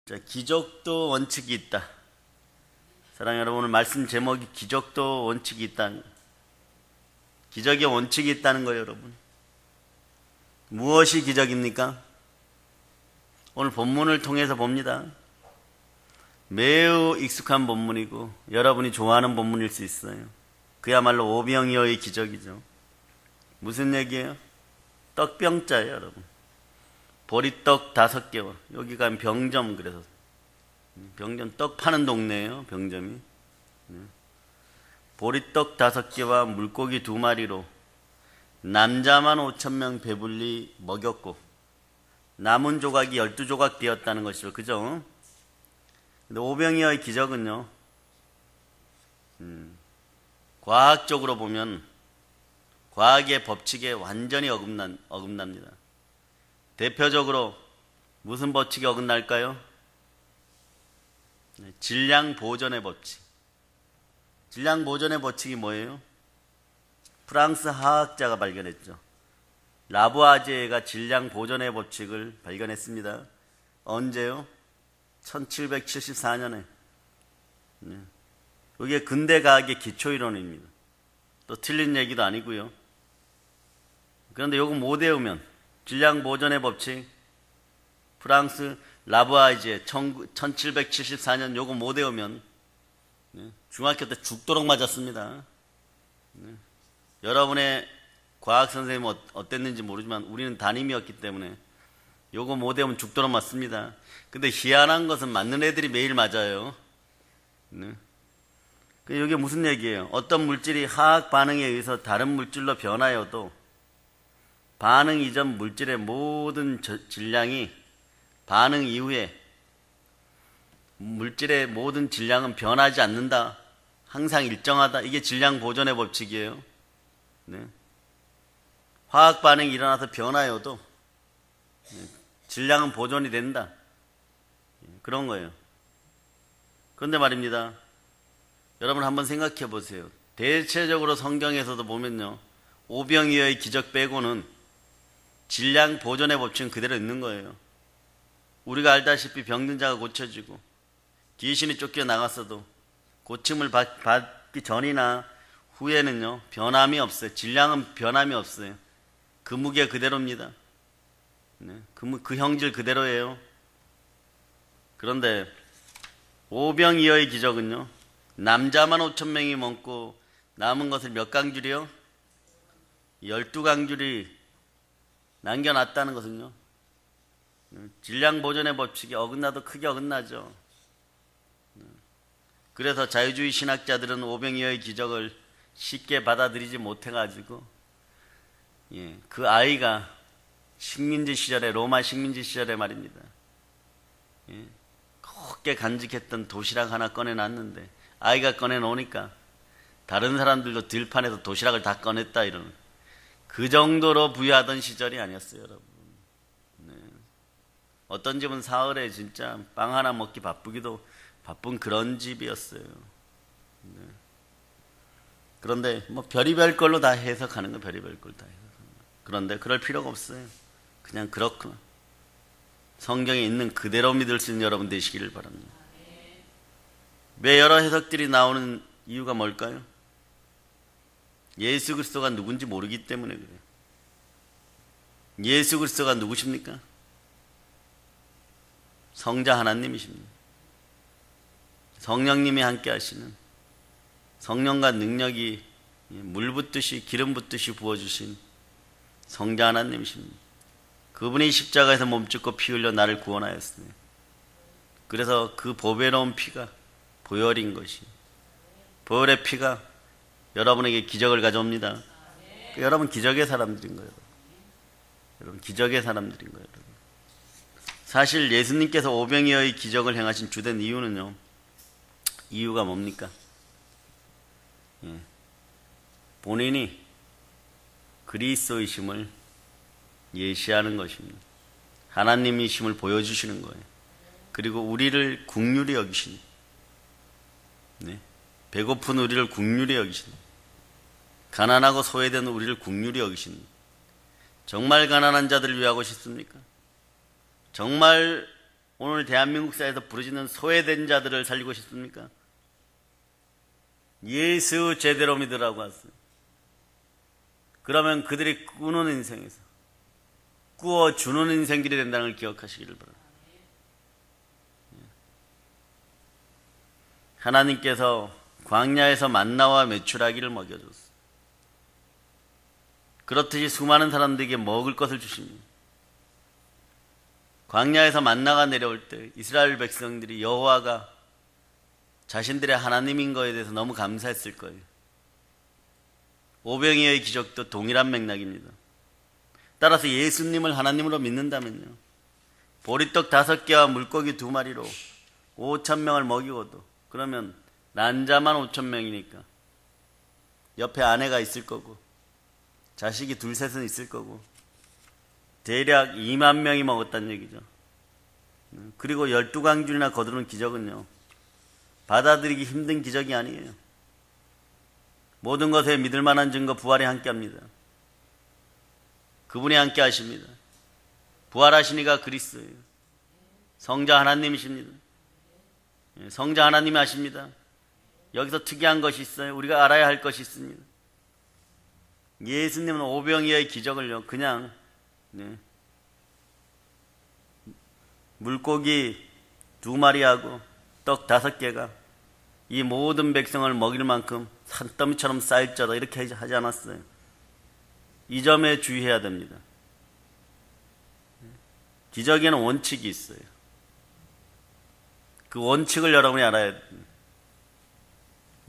자, 기적도 원칙이 있다. 사랑하는 여러분, 오늘 말씀 제목이 기적도 원칙이 있다. 기적의 원칙이 있다는 거예요, 여러분. 무엇이 기적입니까? 오늘 본문을 통해서 봅니다. 매우 익숙한 본문이고 여러분이 좋아하는 본문일 수 있어요. 그야말로 오병이어의 기적이죠. 무슨 얘기예요? 떡병자예요, 여러분. 보리떡 5개와 여기가 병점. 그래서 병점, 떡 파는 동네예요, 병점이. 보리떡 5개와 물고기 2마리로 남자만 5,000명 배불리 먹였고 남은 조각이 12조각 되었다는 것이죠. 그죠? 근데 오병이어의 기적은요, 과학적으로 보면 과학의 법칙에 완전히 어긋납니다. 대표적으로 무슨 법칙이 어긋날까요? 질량 보존의 법칙. 질량 보존의 법칙이 뭐예요? 프랑스 화학자가 발견했죠. 라부아제가 질량 보존의 법칙을 발견했습니다. 언제요? 1774년에. 이게 근대 과학의 기초 이론입니다. 또 틀린 얘기도 아니고요. 그런데 요거 못 외우면, 질량 보존의 법칙, 프랑스 라부아제 1774년 요거 못 외우면 중학교 때 죽도록 맞았습니다. 여러분의 과학 선생님은 어땠는지 모르지만 우리는 담임이었기 때문에 요거 못 외우면 죽도록 맞습니다. 근데 희한한 것은 맞는 애들이 매일 맞아요. 이게 무슨 얘기예요? 어떤 물질이 화학 반응에 의해서 다른 물질로 변하여도 반응 이전 물질의 모든 질량이 반응 이후에 물질의 모든 질량은 변하지 않는다. 항상 일정하다. 이게 질량 보존의 법칙이에요. 화학 반응이 일어나서 변하여도 질량은 보존이 된다. 그런 거예요. 그런데 말입니다. 여러분 한번 생각해 보세요. 대체적으로 성경에서도 보면요, 오병이어의 기적 빼고는 질량 보존의 법칙은 그대로 있는 거예요. 우리가 알다시피 병든 자가 고쳐지고 귀신이 쫓겨나갔어도 고침을 받기 전이나 후에는요, 변함이 없어요. 질량은 변함이 없어요. 그 무게 그대로입니다. 그 형질 그대로예요. 그런데 오병이어의 기적은요, 남자만 5,000명이 먹고 남은 것을 몇 강줄이요? 12강줄이 남겨놨다는 것은요, 질량 보존의 법칙이 어긋나도 크게 어긋나죠. 그래서 자유주의 신학자들은 오병이어의 기적을 쉽게 받아들이지 못해가지고 그 아이가 식민지 시절에, 로마 식민지 시절에 말입니다, 곱게 간직했던 도시락 하나 꺼내놨는데 아이가 꺼내놓으니까 다른 사람들도 들판에서 도시락을 다 꺼냈다, 이러는, 그 정도로 부유하던 시절이 아니었어요, 여러분. 어떤 집은 사흘에 진짜 빵 하나 먹기 바쁘기도 바쁜 그런 집이었어요. 그런데 뭐 별의별 걸로 다 해석하는 거, 별의별 걸 다 해석하는 거. 그런데 그럴 필요가 없어요. 그냥 그렇구나. 성경에 있는 그대로 믿을 수 있는 여러분 되시기를 바랍니다. 왜 여러 해석들이 나오는 이유가 뭘까요? 예수 그리스도가 누군지 모르기 때문에 그래요. 예수 그리스도가 누구십니까? 성자 하나님이십니다. 성령님이 함께 하시는, 성령과 능력이 물 붓듯이 기름 붓듯이 부어주신 성자 하나님이십니다. 그분이 십자가에서 몸짓고 피 흘려 나를 구원하였습니다. 그래서 그 보배로운 피가 보혈인 것이, 보혈의 피가 여러분에게 기적을 가져옵니다. 여러분 기적의 사람들인 거예요. 여러분 기적의 사람들인 거예요. 여러분. 사실 예수님께서 오병이어의 기적을 행하신 주된 이유는요, 이유가 뭡니까? 본인이 그리스도이심을 예시하는 것입니다. 하나님이심을 보여주시는 거예요. 그리고 우리를 긍휼히 여기시는, 배고픈 우리를 긍휼히 여기시는, 가난하고 소외된 우리를 긍휼히 여기시는, 정말 가난한 자들을 위하고 싶습니까? 정말 오늘 대한민국 사회에서 부르짖는 소외된 자들을 살리고 싶습니까? 예수 제대로 믿으라고 하세요. 그러면 그들이 꾸는 인생에서 꾸어주는 인생길이 된다는 걸 기억하시기를 바랍니다. 하나님께서 광야에서 만나와 메추라기를 먹여줬어요. 그렇듯이 수많은 사람들에게 먹을 것을 주십니다. 광야에서 만나가 내려올 때 이스라엘 백성들이 여호와가 자신들의 하나님인 것에 대해서 너무 감사했을 거예요. 오병이어의 기적도 동일한 맥락입니다. 따라서 예수님을 하나님으로 믿는다면요, 보리떡 5개와 물고기 2마리로 5,000명을 먹이고도, 그러면 난자만 5,000명이니까 옆에 아내가 있을 거고 자식이 2, 3은 있을 거고 대략 2만 명이 먹었다는 얘기죠. 그리고 12광줄이나 거두는 기적은요, 받아들이기 힘든 기적이 아니에요. 모든 것에 믿을 만한 증거, 부활이 함께합니다. 그분이 함께 하십니다. 부활하시니가 그리스도예요. 성자 하나님이십니다. 성자 하나님이 하십니다. 여기서 특이한 것이 있어요. 우리가 알아야 할 것이 있습니다. 예수님은 오병이어의 기적을요, 그냥 물고기 2마리하고 떡 5개가 이 모든 백성을 먹일 만큼 산더미처럼 쌓일 자다 이렇게 하지 않았어요. 이 점에 주의해야 됩니다. 기적에는 원칙이 있어요. 그 원칙을 여러분이 알아야 됩니다.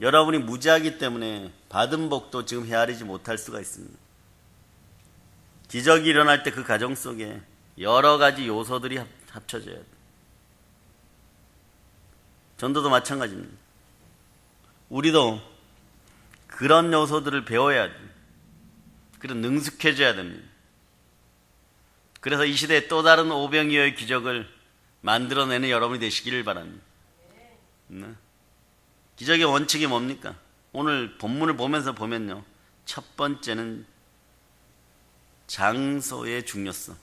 여러분이 무지하기 때문에 받은 복도 지금 헤아리지 못할 수가 있습니다. 기적이 일어날 때 그 가정 속에 여러 가지 요소들이 합쳐져야 돼요. 전도도 마찬가지입니다. 우리도 그런 요소들을 배워야 돼요. 그런 능숙해져야 됩니다. 그래서 이 시대에 또 다른 오병이어의 기적을 만들어내는 여러분이 되시기를 바랍니다. 기적의 원칙이 뭡니까? 오늘 본문을 보면서 보면요, 첫 번째는 장소의 중요성,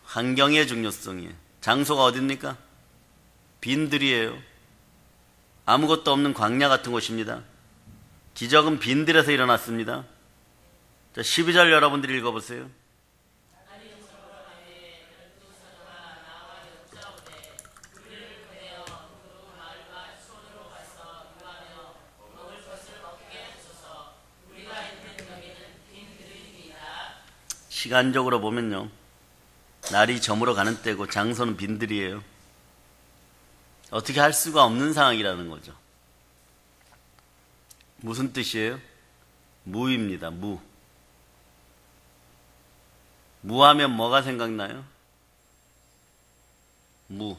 환경의 중요성이에요. 장소가 어딥니까? 빈들이에요. 아무것도 없는 광야 같은 곳입니다. 기적은 빈들에서 일어났습니다. 자, 12절 여러분들이 읽어보세요. 시간적으로 보면요, 날이 저물어 가는 때고 장소는 빈들이에요. 어떻게 할 수가 없는 상황이라는 거죠. 무슨 뜻이에요? 무입니다. 무. 무하면 뭐가 생각나요? 무.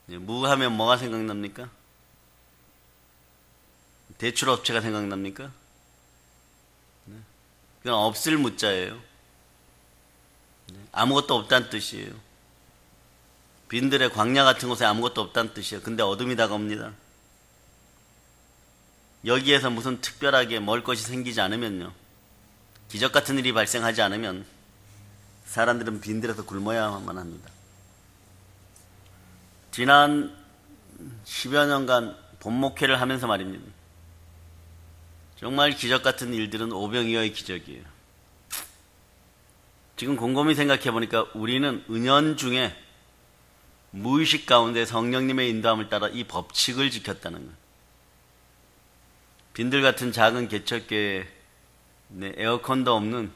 무하면 뭐가 생각납니까? 대출업체가 생각납니까? 그건 없을 무자예요. 아무것도 없다는 뜻이에요. 빈들의 광야 같은 곳에 아무것도 없다는 뜻이에요. 근데 어둠이 다가옵니다. 여기에서 무슨 특별하게 먹을 것이 생기지 않으면요, 기적 같은 일이 발생하지 않으면 사람들은 빈들에서 굶어야만 합니다. 지난 10여 년간 본목회를 하면서 말입니다. 정말 기적 같은 일들은 오병이어의 기적이에요. 지금 곰곰이 생각해 보니까 우리는 은연중에 무의식 가운데 성령님의 인도함을 따라 이 법칙을 지켰다는 거예요. 빈들 같은 작은 개척교회에 에어컨도 없는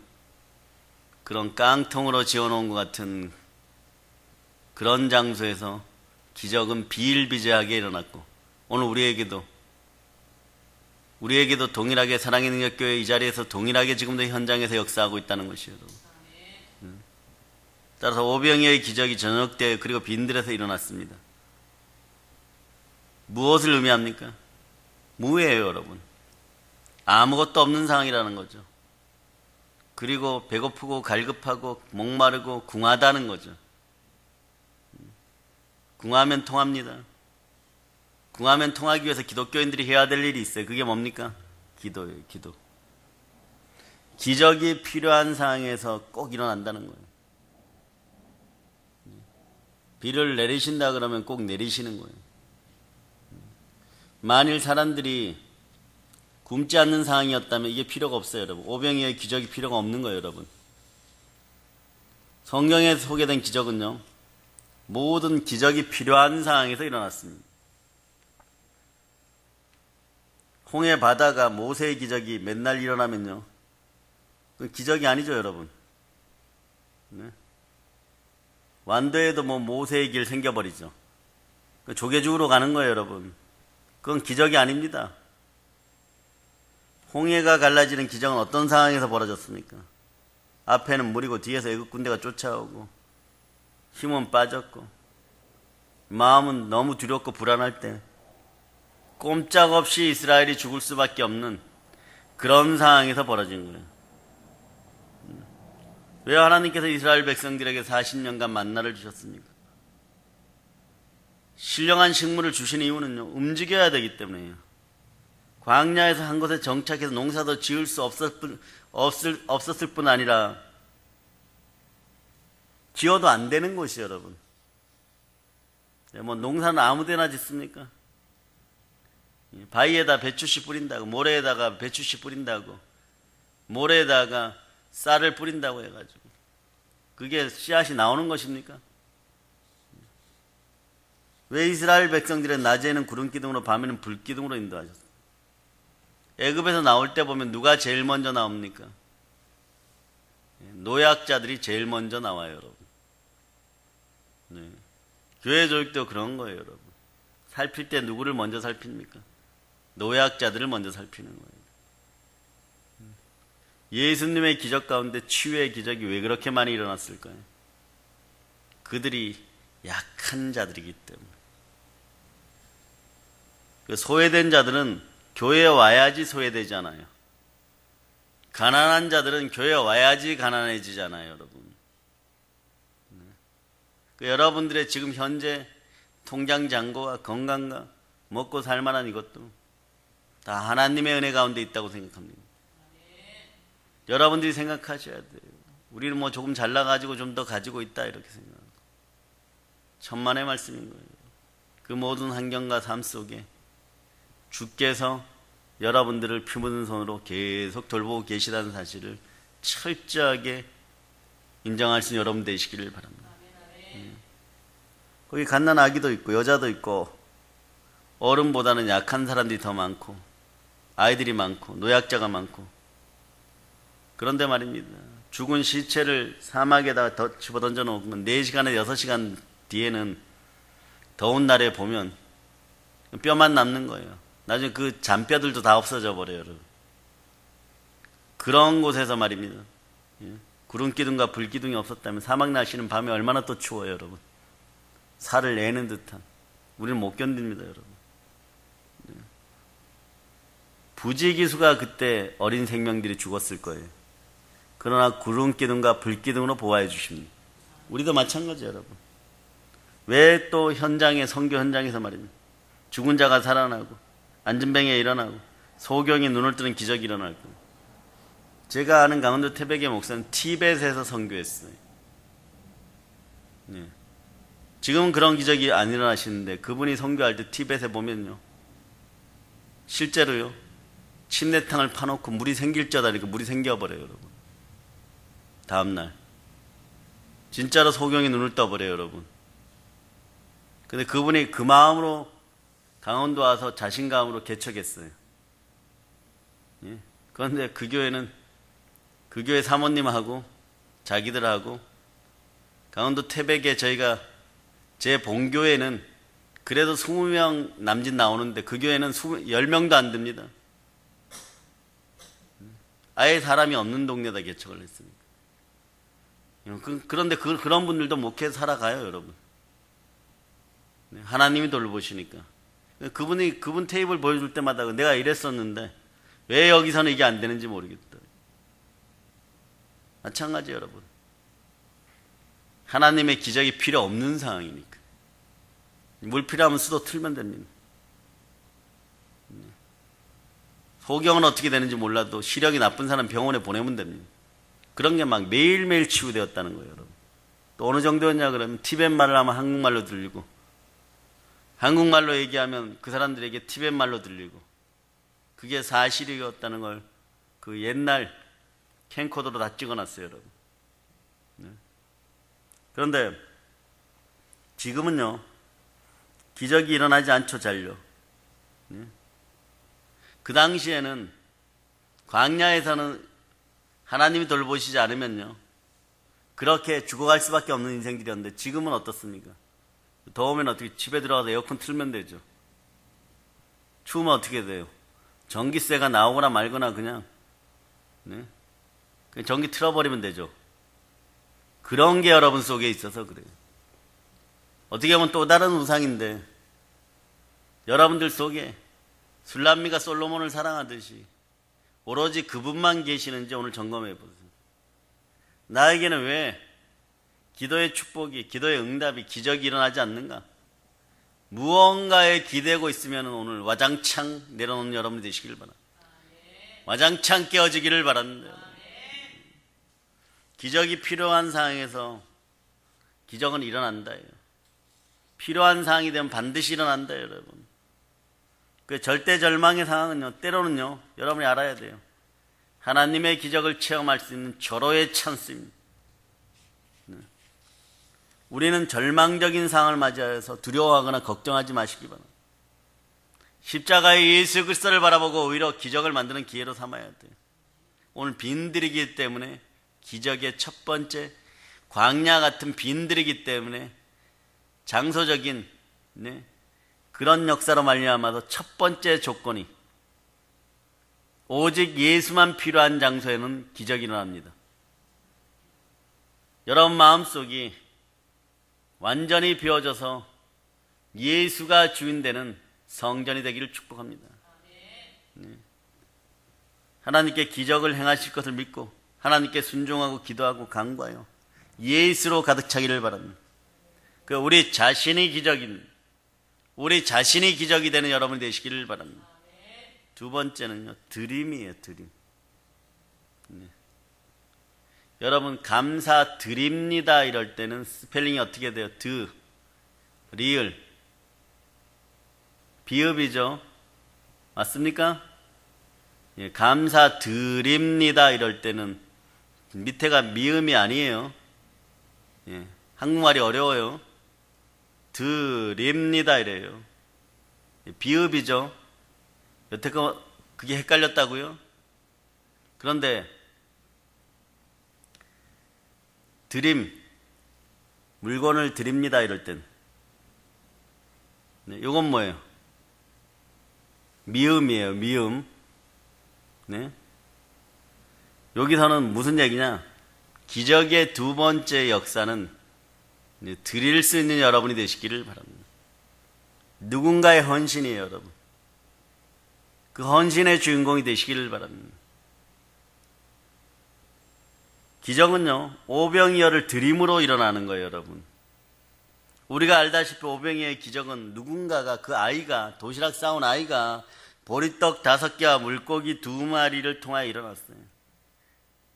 그런 깡통으로 지어놓은 것 같은 그런 장소에서 기적은 비일비재하게 일어났고, 오늘 우리에게도 동일하게 사랑의 능력교회 이 자리에서 동일하게 지금도 현장에서 역사하고 있다는 것이에요. 따라서 오병이어의 기적이 저녁 때 그리고 빈들에서 일어났습니다. 무엇을 의미합니까? 무예요, 여러분. 아무것도 없는 상황이라는 거죠. 그리고 배고프고 갈급하고 목마르고 궁하다는 거죠. 궁하면 통합니다. 궁하면 통하기 위해서 기독교인들이 해야 될 일이 있어요. 그게 뭡니까? 기도예요, 기도. 기적이 필요한 상황에서 꼭 일어난다는 거예요. 비를 내리신다 그러면 꼭 내리시는 거예요. 만일 사람들이 굶지 않는 상황이었다면 이게 필요가 없어요, 여러분. 오병이어의 기적이 필요가 없는 거예요, 여러분. 성경에 소개된 기적은요, 모든 기적이 필요한 상황에서 일어났습니다. 홍해 바다가 모세의 기적이 맨날 일어나면요, 그건 기적이 아니죠, 여러분. 네? 완도에도 모세의 길 생겨버리죠. 조개 죽으러 가는 거예요, 여러분. 그건 기적이 아닙니다. 홍해가 갈라지는 기적은 어떤 상황에서 벌어졌습니까? 앞에는 물이고 뒤에서 애국 군대가 쫓아오고 힘은 빠졌고 마음은 너무 두렵고 불안할 때 꼼짝없이 이스라엘이 죽을 수밖에 없는 그런 상황에서 벌어진 거예요. 왜 하나님께서 이스라엘 백성들에게 40년간 만나를 주셨습니까? 신령한 식물을 주신 이유는요, 움직여야 되기 때문이에요. 광야에서 한 곳에 정착해서 농사도 지을 수 없었을 뿐 아니라 지어도 안 되는 곳이에요, 여러분. 농사는 아무데나 짓습니까? 바위에다 배추씨 뿌린다고, 모래에다가 배추씨 뿌린다고, 모래에다가 쌀을 뿌린다고 해가지고 그게 씨앗이 나오는 것입니까? 왜 이스라엘 백성들은 낮에는 구름기둥으로 밤에는 불기둥으로 인도하셨어요? 애굽에서 나올 때 보면 누가 제일 먼저 나옵니까? 노약자들이 제일 먼저 나와요, 여러분. 네. 교회 조직도 그런 거예요, 여러분. 살필 때 누구를 먼저 살핍니까? 노약자들을 먼저 살피는 거예요. 예수님의 기적 가운데 치유의 기적이 왜 그렇게 많이 일어났을까요? 그들이 약한 자들이기 때문에. 소외된 자들은 교회에 와야지 소외되잖아요. 가난한 자들은 교회에 와야지 가난해지잖아요, 여러분. 여러분들의 지금 현재 통장 잔고와 건강과 먹고 살 만한 이것도 다 하나님의 은혜 가운데 있다고 생각합니다. 여러분들이 생각하셔야 돼요. 우리는 조금 잘나가지고 좀 더 가지고 있다 이렇게 생각하고. 천만의 말씀인 거예요. 그 모든 환경과 삶 속에 주께서 여러분들을 피 묻은 손으로 계속 돌보고 계시다는 사실을 철저하게 인정할 수 있는 여러분 되시기를 바랍니다. 거기 갓난 아기도 있고 여자도 있고 어른보다는 약한 사람들이 더 많고 아이들이 많고 노약자가 많고, 그런데 말입니다, 죽은 시체를 사막에다가 집어던져 놓으면 4시간에서 6시간 뒤에는 더운 날에 보면 뼈만 남는 거예요. 나중에 그 잔뼈들도 다 없어져 버려요, 여러분. 그런 곳에서 말입니다, 구름기둥과 불기둥이 없었다면 사막 날씨는 밤에 얼마나 또 추워요, 여러분. 살을 내는 듯한. 우리는 못 견딥니다, 여러분. 부지기수가 그때 어린 생명들이 죽었을 거예요. 그러나 구름기둥과 불기둥으로 보호해 주십니다. 우리도 마찬가지예요, 여러분. 왜 또 현장에, 선교 현장에서 말입니다, 죽은 자가 살아나고 안전병에 일어나고 소경이 눈을 뜨는 기적이 일어날 거예요. 제가 아는 강원도 태백의 목사는 티벳에서 선교했어요. 네. 지금은 그런 기적이 안 일어나시는데 그분이 선교할 때 티벳에 보면요, 실제로요, 침례탕을 파놓고 물이 생길 줄 알고 물이 생겨버려요, 여러분. 다음날 진짜로 소경이 눈을 떠버려요, 여러분. 근데 그분이 그 마음으로 강원도 와서 자신감으로 개척했어요. 예. 그런데 그 교회는 그 교회 사모님하고 자기들하고 강원도 태백에 제 본교회는 그래도 20명 남짓 나오는데 그 교회는 10명도 안 됩니다. 아예 사람이 없는 동네에다 개척을 했습니다. 그런데 그런 분들도 목회에 살아가요, 여러분. 하나님이 돌보시니까. 그분 테이블 보여줄 때마다 내가 이랬었는데 왜 여기서는 이게 안 되는지 모르겠다. 마찬가지예요, 여러분. 하나님의 기적이 필요 없는 상황이니까. 물 필요하면 수도 틀면 됩니다. 소경은 어떻게 되는지 몰라도 시력이 나쁜 사람 병원에 보내면 됩니다. 그런 게 막 매일매일 치유되었다는 거예요, 여러분. 또 어느 정도였냐 그러면 티벳 말을 하면 한국말로 들리고, 한국말로 얘기하면 그 사람들에게 티벳 말로 들리고, 그게 사실이었다는 걸 그 옛날 캠코더로 다 찍어놨어요, 여러분. 그런데 지금은요, 기적이 일어나지 않죠, 잘요. 그 당시에는 광야에서는 하나님이 돌보시지 않으면요, 그렇게 죽어갈 수밖에 없는 인생들이었는데, 지금은 어떻습니까? 더우면 어떻게 집에 들어가서 에어컨 틀면 되죠. 추우면 어떻게 돼요? 전기세가 나오거나 말거나 그냥 전기 틀어버리면 되죠. 그런 게 여러분 속에 있어서 그래요. 어떻게 보면 또 다른 우상인데, 여러분들 속에 술람미가 솔로몬을 사랑하듯이 오로지 그분만 계시는지 오늘 점검해 보세요. 나에게는 왜 기도의 축복이, 기도의 응답이, 기적이 일어나지 않는가? 무언가에 기대고 있으면 오늘 와장창 내려놓는 여러분이 되시길 바랍니다. 와장창 깨어지기를 바랍니다. 기적이 필요한 상황에서 기적은 일어난다예요. 필요한 상황이 되면 반드시 일어난다, 여러분. 그 절대절망의 상황은요, 때로는요, 여러분이 알아야 돼요. 하나님의 기적을 체험할 수 있는 절호의 찬스입니다. 우리는 절망적인 상황을 맞이해서 두려워하거나 걱정하지 마시기 바랍니다. 십자가의 예수 그리스도를 바라보고 오히려 기적을 만드는 기회로 삼아야 돼요. 오늘 빈들이기 때문에, 기적의 첫 번째 광야 같은 빈들이기 때문에 장소적인 그런 역사로 말미암아서 첫 번째 조건이 오직 예수만 필요한 장소에는 기적이 일어납니다. 여러분 마음속이 완전히 비워져서 예수가 주인 되는 성전이 되기를 축복합니다. 하나님께 기적을 행하실 것을 믿고 하나님께 순종하고 기도하고 간구하여 예수로 가득 차기를 바랍니다. 우리 자신이 기적인, 우리 자신이 기적이 되는 여러분이 되시기를 바랍니다. 두 번째는요, 드림이에요, 드림. 여러분 감사드립니다 이럴 때는 스펠링이 어떻게 돼요? 리을, 비읍이죠. 맞습니까? 예, 감사드립니다 이럴 때는 밑에가 미음이 아니에요. 예, 한국말이 어려워요. 드립니다 이래요. 예, 비읍이죠. 여태껏 그게 헷갈렸다고요? 그런데 드림, 물건을 드립니다 이럴 땐 이건 뭐예요? 미음이에요. 미음. 네? 여기서는 무슨 얘기냐? 기적의 두 번째 역사는 드릴 수 있는 여러분이 되시기를 바랍니다. 누군가의 헌신이에요, 여러분. 그 헌신의 주인공이 되시기를 바랍니다. 기적은요, 오병이어를 드림으로 일어나는 거예요, 여러분. 우리가 알다시피 오병이어의 기적은 누군가가, 그 아이가, 도시락 싸온 아이가 보리떡 5개와 물고기 2마리를 통하여 일어났어요.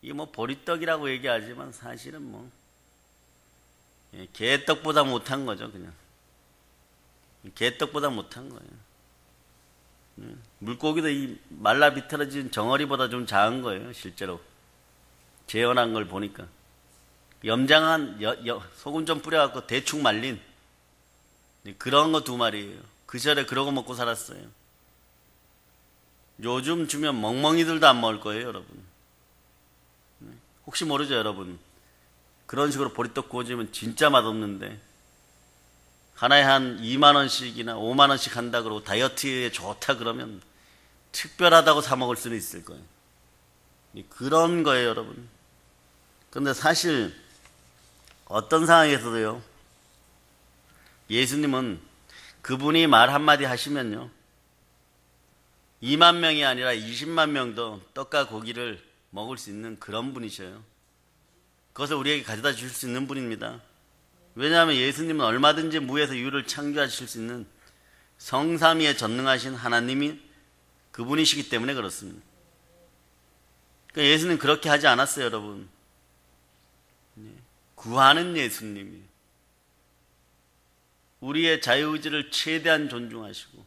이게 뭐 보리떡이라고 얘기하지만 사실은 뭐 개떡보다 못한 거죠, 그냥. 개떡보다 못한 거예요. 물고기도 이 말라 비틀어진 정어리보다 좀 작은 거예요, 실제로. 재현한 걸 보니까. 염장한 소금 좀 뿌려갖고 대충 말린 그런 거 2마리예요. 그 시절에 그러고 먹고 살았어요. 요즘 주면 멍멍이들도 안 먹을 거예요, 여러분. 혹시 모르죠, 여러분. 그런 식으로 보리떡 구워주면 진짜 맛없는데 하나에 한 2만 원씩이나 5만 원씩 한다 그러고 다이어트에 좋다 그러면 특별하다고 사 먹을 수는 있을 거예요. 그런 거예요, 여러분. 그런데 사실 어떤 상황에서도요, 예수님은 그분이 말 한마디 하시면요, 2만 명이 아니라 20만 명도 떡과 고기를 먹을 수 있는 그런 분이셔요. 그것을 우리에게 가져다 주실 수 있는 분입니다. 왜냐하면 예수님은 얼마든지 무에서 유를 창조하실 수 있는 성삼위에 전능하신 하나님이 그분이시기 때문에 그렇습니다. 그러니까 예수님 그렇게 하지 않았어요, 여러분. 구하는 예수님이에요. 우리의 자유의지를 최대한 존중하시고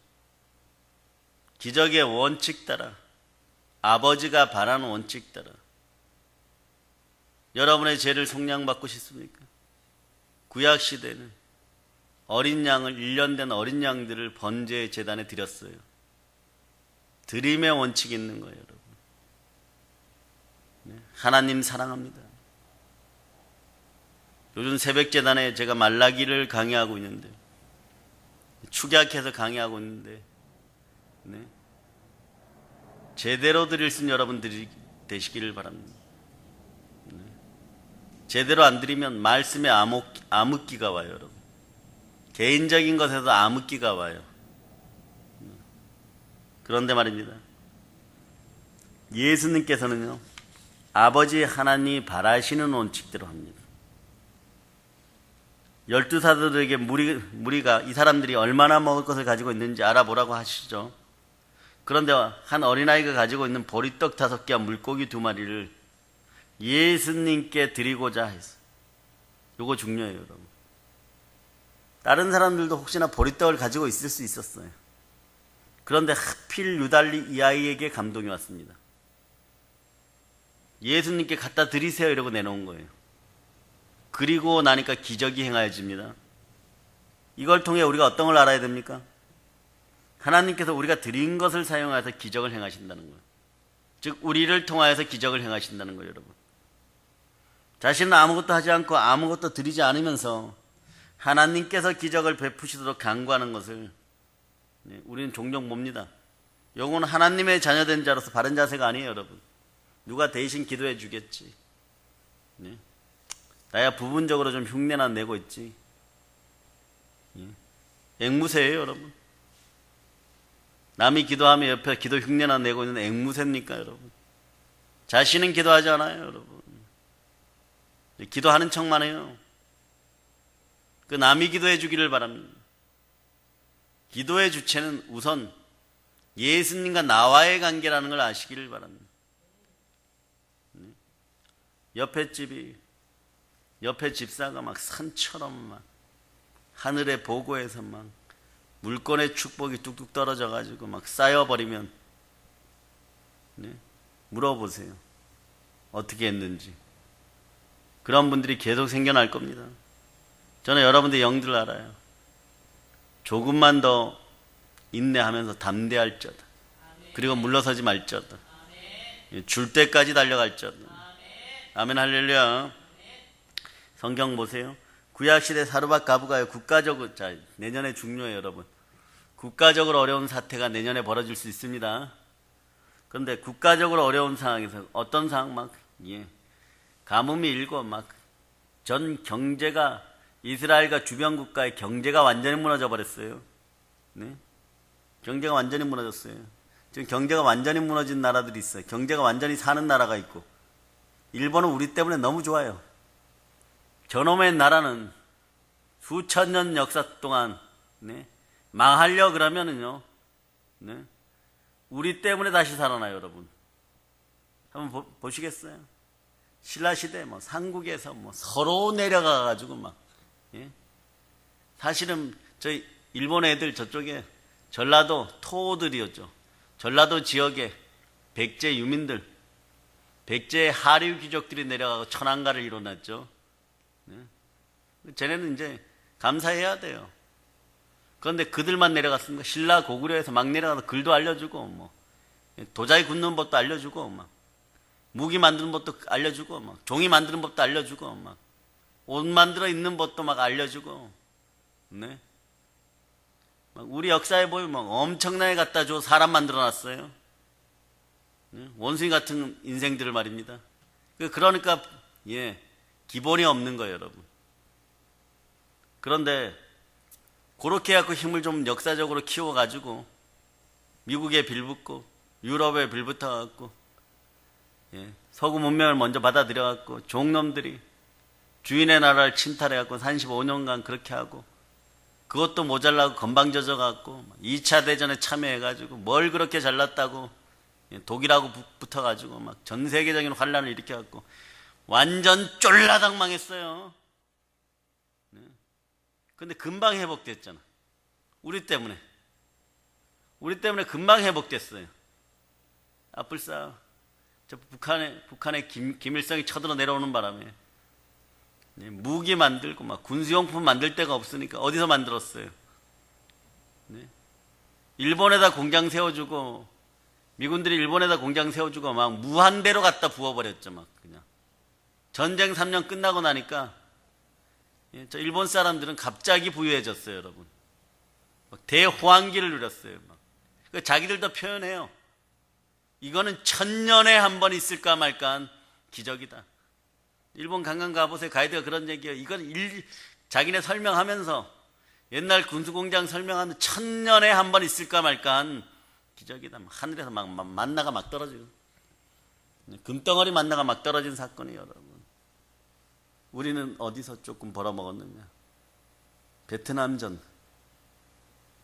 기적의 원칙 따라, 아버지가 바라는 원칙 따라 여러분의 죄를 속량받고 싶습니까? 구약시대는 어린 양을, 1년 된 어린 양들을 번제의 제단에 드렸어요. 드림의 원칙이 있는 거예요, 여러분. 하나님 사랑합니다. 요즘 새벽 제단에 제가 말라기를 강의하고 있는데, 축약해서 강의하고 있는데, 네. 제대로 드릴 수 있는 여러분들이 되시기를 바랍니다. 네. 제대로 안 드리면 말씀에 암흑기가 와요, 여러분. 개인적인 것에서 암흑기가 와요. 그런데 말입니다. 예수님께서는요, 아버지 하나님이 바라시는 원칙대로 합니다. 12사도들에게 무리가 이 사람들이 얼마나 먹을 것을 가지고 있는지 알아보라고 하시죠. 그런데 한 어린아이가 가지고 있는 보리떡 5개와 물고기 2마리를 예수님께 드리고자 했어요. 요거 중요해요, 여러분. 다른 사람들도 혹시나 보리떡을 가지고 있을 수 있었어요. 그런데 하필 유달리 이 아이에게 감동이 왔습니다. 예수님께 갖다 드리세요 이러고 내놓은 거예요. 그리고 나니까 기적이 행하여집니다. 이걸 통해 우리가 어떤 걸 알아야 됩니까? 하나님께서 우리가 드린 것을 사용해서 기적을 행하신다는 거예요. 즉 우리를 통하여서 기적을 행하신다는 거예요, 여러분. 자신은 아무것도 하지 않고 아무것도 드리지 않으면서 하나님께서 기적을 베푸시도록 간구하는 것을 우리는 종종 봅니다. 요거는 하나님의 자녀된 자로서 바른 자세가 아니에요, 여러분. 누가 대신 기도해 주겠지. 나야 부분적으로 좀 흉내나 내고 있지. 앵무새예요, 여러분. 남이 기도하면 옆에 기도 흉내나 내고 있는 앵무새입니까, 여러분? 자신은 기도하지 않아요, 여러분. 기도하는 척만 해요. 그 남이 기도해 주기를 바랍니다. 기도의 주체는 우선 예수님과 나와의 관계라는 걸 아시기를 바랍니다. 옆에 집사가 막 산처럼 막 하늘에 보고해서 막 물건의 축복이 뚝뚝 떨어져 가지고 막 쌓여버리면 물어보세요. 어떻게 했는지. 그런 분들이 계속 생겨날 겁니다. 저는 여러분들 영들 알아요. 조금만 더 인내하면서 담대할지어다. 그리고 물러서지 말지어다. 줄 때까지 달려갈지어다. 아멘, 할렐루야. 성경 보세요. 구약시대 사르밧 가부가요. 국가적으로, 자, 내년에 중요해요, 여러분. 국가적으로 어려운 사태가 내년에 벌어질 수 있습니다. 그런데 국가적으로 어려운 상황에서 어떤 상황 가뭄이 일고 전 경제가 이스라엘과 주변 국가의 경제가 완전히 무너져 버렸어요. 네? 경제가 완전히 무너졌어요. 지금 경제가 완전히 무너진 나라들이 있어요. 경제가 완전히 사는 나라가 있고, 일본은 우리 때문에 너무 좋아요. 저놈의 나라는 수천 년 역사 동안 망하려 그러면은요, 우리 때문에 다시 살아나요, 여러분. 한번 보시겠어요? 신라시대 삼국에서 서로 내려가 가지고 사실은 저희 일본 애들 저쪽에 전라도 토호들이었죠. 전라도 지역에 백제 유민들, 백제 하류 귀족들이 내려가고 천황가를 일어났죠. 쟤네는 이제 감사해야 돼요. 그런데 그들만 내려갔습니까? 신라 고구려에서 막 내려가서 글도 알려주고 도자기 굽는 법도 알려주고 무기 만드는 법도 알려주고 종이 만드는 법도 알려주고 옷 만들어 입는 법도 알려주고 우리 역사에 보면 엄청나게 갖다 줘 사람 만들어놨어요. 원숭이 같은 인생들을 말입니다. 그러니까 기본이 없는 거예요, 여러분. 그런데 그렇게 해갖고 힘을 좀 역사적으로 키워가지고 미국에 빌붙고 유럽에 빌붙어갖고 서구 문명을 먼저 받아들여갖고 종놈들이 주인의 나라를 침탈해갖고 35년간 그렇게 하고, 그것도 모자라고 건방져져갖고 2차 대전에 참여해가지고 뭘 그렇게 잘났다고 독일하고 붙어가지고 전 세계적인 환란을 일으켜갖고 완전 쫄라당 망했어요. 근데 금방 회복됐잖아. 우리 때문에 금방 회복됐어요. 불쌍. 저 북한의 김일성이 쳐들어 내려오는 바람에 무기 만들고 막 군수용품 만들 데가 없으니까 어디서 만들었어요? 네. 일본에다 공장 세워주고, 미군들이 일본에다 공장 세워주고 막 무한대로 갖다 부어버렸죠. 막 그냥 전쟁 3년 끝나고 나니까 저 일본 사람들은 갑자기 부유해졌어요, 여러분. 막 대호황기를 누렸어요. 막 자기들도 표현해요. 이거는 1000년에 한 번 있을까 말까한 기적이다. 일본 관광 가보세요. 가이드가 그런 얘기해요. 이건 자기네 설명하면서 옛날 군수공장 설명하면 1000년에 한 번 있을까 말까한 기적이다. 하늘에서 막 만나가 막 떨어지고, 금덩어리 만나가 막 떨어진 사건이에요, 여러분. 우리는 어디서 조금 벌어먹었느냐? 베트남전.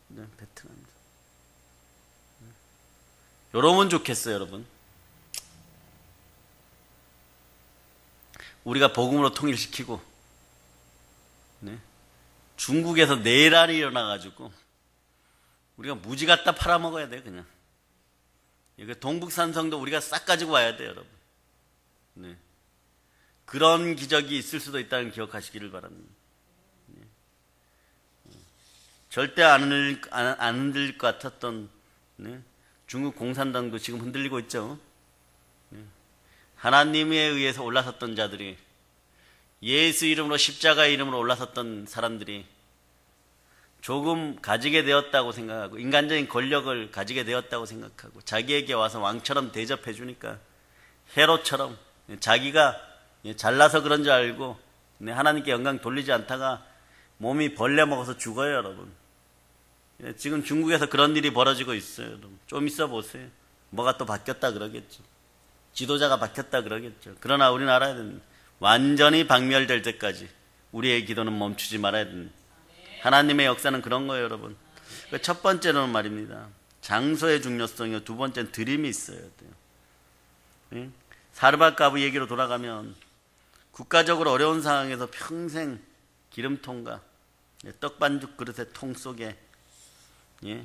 네, 베트남전. 이러면 좋겠어요, 여러분. 우리가 복음으로 통일시키고, 네. 중국에서 내란이 일어나가지고 우리가 무지 갖다 팔아먹어야 돼, 그냥. 이거 동북산성도 우리가 싹 가지고 와야 돼, 여러분. 네. 그런 기적이 있을 수도 있다는 기억하시기를 바랍니다. 네. 절대 안 흔들릴 것 같았던, 네. 중국 공산당도 지금 흔들리고 있죠. 네. 하나님에 의해서 올라섰던 자들이, 예수 이름으로, 십자가의 이름으로 올라섰던 사람들이 조금 가지게 되었다고 생각하고, 인간적인 권력을 가지게 되었다고 생각하고, 자기에게 와서 왕처럼 대접해 주니까 헤롯처럼 자기가 잘나서 그런 줄 알고 하나님께 영광 돌리지 않다가 몸이 벌레 먹어서 죽어요, 여러분. 지금 중국에서 그런 일이 벌어지고 있어요, 여러분. 좀 있어 보세요. 뭐가 또 바뀌었다 그러겠죠. 지도자가 바뀌었다 그러겠죠. 그러나 우리는 알아야 됩니다. 완전히 박멸될 때까지 우리의 기도는 멈추지 말아야 됩니다. 하나님의 역사는 그런 거예요, 여러분. 첫 번째로는 말입니다, 장소의 중요성이요. 두 번째는 드림이 있어야 돼요. 사르밧가브 얘기로 돌아가면 국가적으로 어려운 상황에서 평생 기름통과 떡반죽 그릇의 통 속에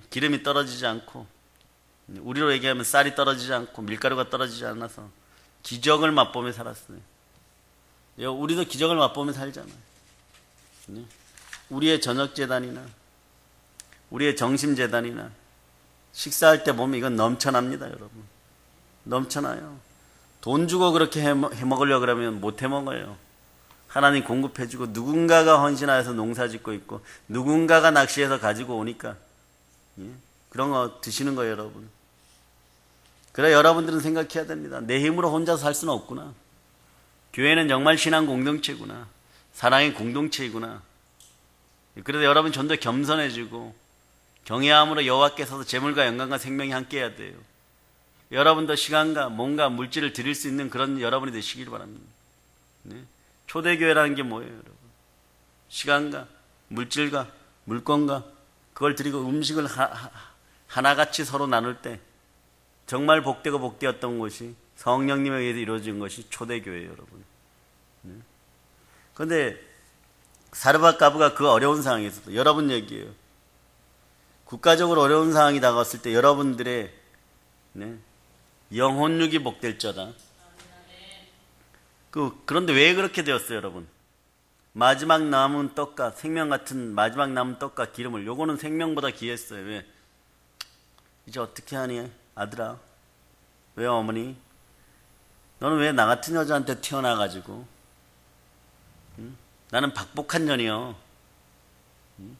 기름이 떨어지지 않고, 우리로 얘기하면 쌀이 떨어지지 않고 밀가루가 떨어지지 않아서 기적을 맛보며 살았어요. 우리도 기적을 맛보며 살잖아요. 우리의 저녁재단이나 우리의 정심재단이나 식사할 때 보면 이건 넘쳐납니다, 여러분. 넘쳐나요. 돈 주고 그렇게 해먹으려고 그러면 못 해먹어요. 하나님 공급해주고, 누군가가 헌신하여서 농사짓고 있고, 누군가가 낚시해서 가지고 오니까 그런 거 드시는 거예요, 여러분. 그래, 여러분들은 생각해야 됩니다. 내 힘으로 혼자 살 수는 없구나. 교회는 정말 신앙 공동체구나. 사랑의 공동체이구나. 그래서 여러분 좀 더 겸손해지고 경외함으로 여호와께서 재물과 영광과 생명이 함께해야 돼요. 여러분도 시간과 몸과 물질을 드릴 수 있는 그런 여러분이 되시길 바랍니다. 네? 초대교회라는 게 뭐예요, 여러분? 시간과 물질과 물건과 그걸 드리고 음식을 하나같이 서로 나눌 때 정말 복되고 복되었던 것이 성령님에 의해서 이루어진 것이 초대교회예요, 여러분. 그런데 사르밧가브가 그 어려운 상황에서도, 여러분 얘기예요. 국가적으로 어려운 상황이 다가왔을 때 여러분들의 영혼육이 복될자다. 그런데 왜 그렇게 되었어요, 여러분? 마지막 남은 떡과, 생명 같은 마지막 남은 떡과 기름을, 요거는 생명보다 귀했어요. 왜? 이제 어떻게 하니, 아들아? 왜, 어머니? 너는 왜 나 같은 여자한테 태어나가지고, 응? 나는 박복한 년이요. 응?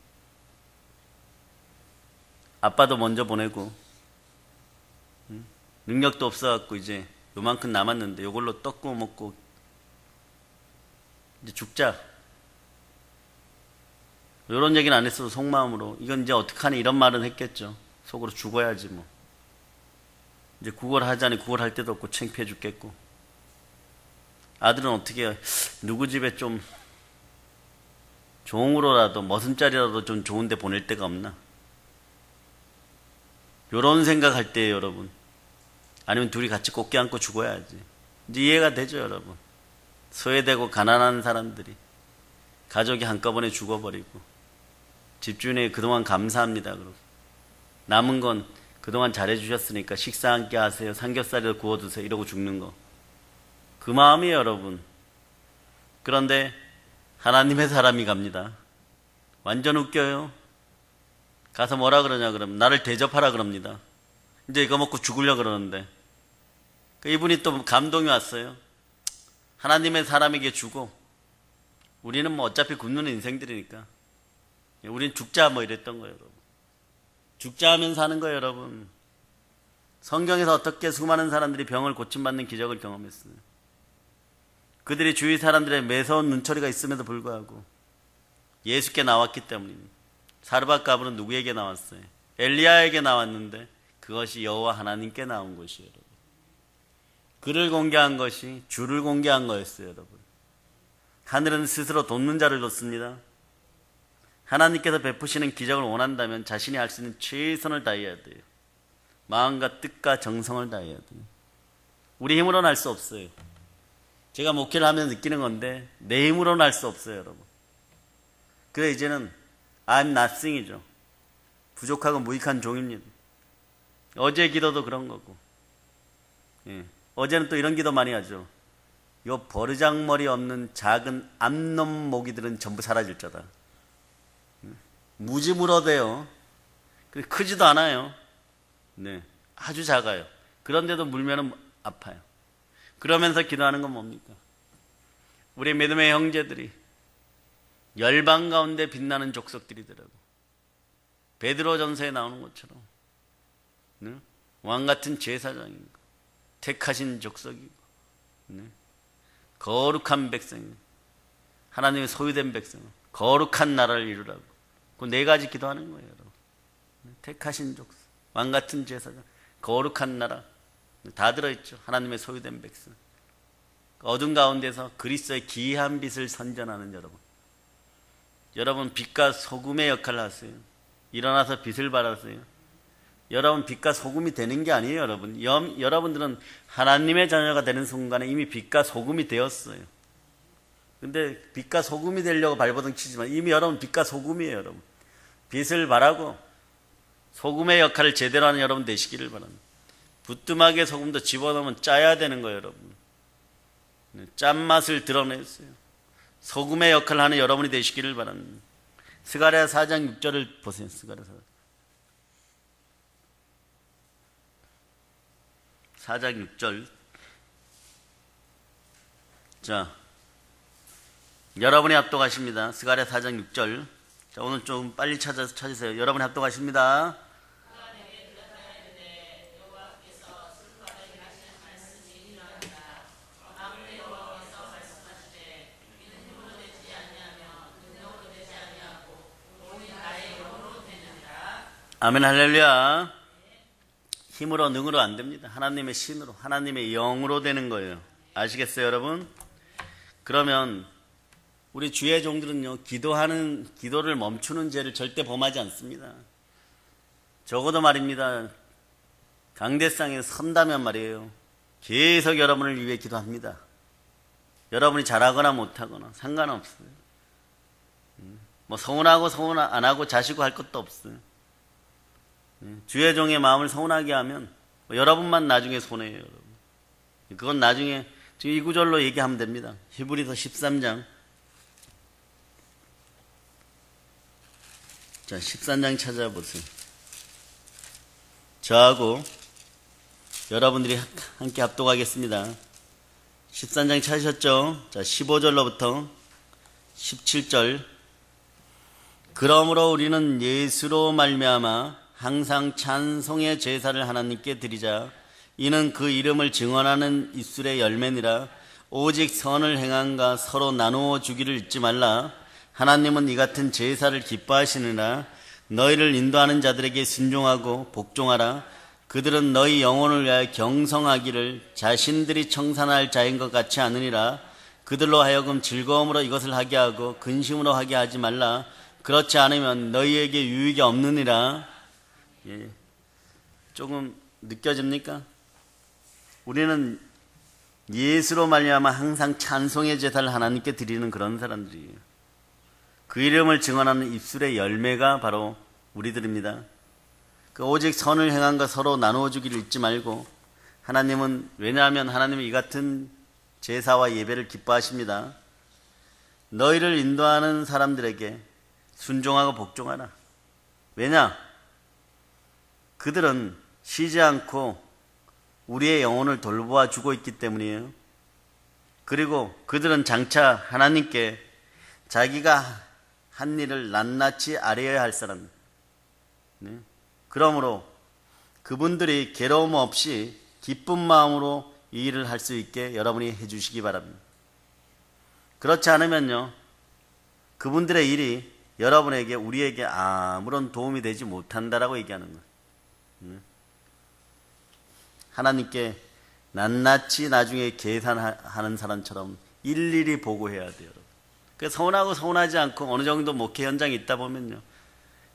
아빠도 먼저 보내고, 응? 능력도 없어갖고 이제 요만큼 남았는데 요걸로 떡 구워 먹고 이제 죽자. 요런 얘기는 안 했어도 속마음으로 이건 이제 어떡하니 이런 말은 했겠죠. 속으로 죽어야지 뭐. 이제 구걸하자니 구걸할 데도 없고 창피해 죽겠고. 아들은 어떻게 해요? 누구 집에 좀 종으로라도 머슴자리라도 좀 좋은 데 보낼 데가 없나? 요런 생각할 때예요, 여러분. 아니면 둘이 같이 꽃게 안고 죽어야지. 이제 이해가 되죠, 여러분. 소외되고 가난한 사람들이 가족이 한꺼번에 죽어버리고 집주인에게 그동안 감사합니다. 그러고 남은 건 그동안 잘해주셨으니까 식사 함께 하세요. 삼겹살이라도 구워두세요. 이러고 죽는 거. 그 마음이에요, 여러분. 그런데 하나님의 사람이 갑니다. 완전 웃겨요. 가서 뭐라 그러냐 그러면 나를 대접하라 그럽니다. 이제 이거 먹고 죽으려 그러는데 이분이 또 감동이 왔어요. 하나님의 사람에게 주고 우리는 뭐 어차피 굶는 인생들이니까 우린 죽자 뭐 이랬던 거예요, 여러분. 죽자 하면 사는 거예요, 여러분. 성경에서 어떻게 수많은 사람들이 병을 고침받는 기적을 경험했어요. 그들이 주위 사람들의 매서운 눈초리가 있음에도 불구하고 예수께 나왔기 때문입니다. 사르밧가브는 누구에게 나왔어요? 엘리야에게 나왔는데 그것이 여호와 하나님께 나온 것이에요, 여러분. 그를 공개한 것이 주를 공개한 거였어요, 여러분. 하늘은 스스로 돕는 자를 돕습니다. 하나님께서 베푸시는 기적을 원한다면 자신이 할 수 있는 최선을 다해야 돼요. 마음과 뜻과 정성을 다해야 돼요. 우리 힘으로는 할 수 없어요. 제가 목회를 하면서 느끼는 건데 내 힘으로는 할 수 없어요, 여러분. 그래 이제는 I'm nothing이죠. 부족하고 무익한 종입니다. 어제 기도도 그런 거고, 어제는 또 이런 기도 많이 하죠. 요 버르장머리 없는 작은 암놈 모기들은 전부 사라질 자다. 무지 물어대요. 크지도 않아요. 네, 아주 작아요. 그런데도 물면은 아파요. 그러면서 기도하는 건 뭡니까? 우리 믿음의 형제들이 열방 가운데 빛나는 족속들이더라고. 베드로전서에 나오는 것처럼, 네? 왕 같은 제사장이고 택하신 족속이고, 네? 거룩한 백성이고 하나님의 소유된 백성, 거룩한 나라를 이루라고. 그 네 가지 기도하는 거예요, 여러분. 택하신 족속, 왕 같은 제사장, 거룩한 나라, 다 들어있죠. 하나님의 소유된 백성. 어둠 가운데서 그리스도의 기이한 빛을 선전하는 여러분. 여러분 빛과 소금의 역할을 하세요. 일어나서 빛을 발하세요. 여러분 빛과 소금이 되는 게 아니에요, 여러분. 여러분들은 하나님의 자녀가 되는 순간에 이미 빛과 소금이 되었어요. 근데 빛과 소금이 되려고 발버둥 치지만 이미 여러분 빛과 소금이에요, 여러분. 빛을 발하고 소금의 역할을 제대로 하는 여러분 되시기를 바랍니다. 부뚜막에 소금도 집어넣으면 짜야 되는 거예요, 여러분. 짠맛을 드러냈어요. 소금의 역할을 하는 여러분이 되시기를 바랍니다. 스가랴 4장 6절을 보세요. 스가랴 4장 6절. 자, 여러분이 합독하십니다. 스가랴 4장 6절. 자, 오늘 좀 빨리 찾으세요. 여러분이 합독하십니다. 아멘, 할렐루야. 힘으로 능으로 안 됩니다. 하나님의 신으로, 하나님의 영으로 되는 거예요. 아시겠어요, 여러분? 그러면 우리 주의 종들은요, 기도를 멈추는 죄를 절대 범하지 않습니다. 적어도 말입니다. 강대상에 선다면 말이에요, 계속 여러분을 위해 기도합니다. 여러분이 잘하거나 못하거나 상관없어요. 뭐 서운하고 서운 안 하고 자시고 할 것도 없어요. 주의 종의 마음을 서운하게 하면 여러분만 나중에 손해예요, 여러분. 그건 나중에 지금 이 구절로 얘기하면 됩니다. 히브리서 13장. 자, 13장 찾아보세요. 저하고 여러분들이 함께 합독하겠습니다. 13장 찾으셨죠? 자, 15절로부터 17절. 그러므로 우리는 예수로 말미암아 항상 찬송의 제사를 하나님께 드리자. 이는 그 이름을 증언하는 입술의 열매니라. 오직 선을 행함과 서로 나누어 주기를 잊지 말라. 하나님은 이 같은 제사를 기뻐하시느라. 너희를 인도하는 자들에게 순종하고 복종하라. 그들은 너희 영혼을 위하여 경성하기를 자신들이 청산할 자인 것 같지 않으니라. 그들로 하여금 즐거움으로 이것을 하게 하고 근심으로 하게 하지 말라. 그렇지 않으면 너희에게 유익이 없느니라. 예, 조금 느껴집니까? 우리는 예수로 말미암아 항상 찬송의 제사를 하나님께 드리는 그런 사람들이에요. 그 이름을 증언하는 입술의 열매가 바로 우리들입니다. 그 오직 선을 행한 것 서로 나누어 주기를 잊지 말고, 하나님은, 왜냐하면 하나님은 이 같은 제사와 예배를 기뻐하십니다. 너희를 인도하는 사람들에게 순종하고 복종하라. 왜냐? 그들은 쉬지 않고 우리의 영혼을 돌보아 주고 있기 때문이에요. 그리고 그들은 장차 하나님께 자기가 한 일을 낱낱이 아뢰어야 할 사람. 네? 그러므로 그분들이 괴로움 없이 기쁜 마음으로 이 일을 할 수 있게 여러분이 해주시기 바랍니다. 그렇지 않으면요, 그분들의 일이 여러분에게, 우리에게 아무런 도움이 되지 못한다라고 얘기하는 거예요. 하나님께 낱낱이 나중에 계산하는 사람처럼 일일이 보고해야 돼요. 그래서 서운하고 서운하지 않고 어느 정도 목회 현장에 있다 보면요,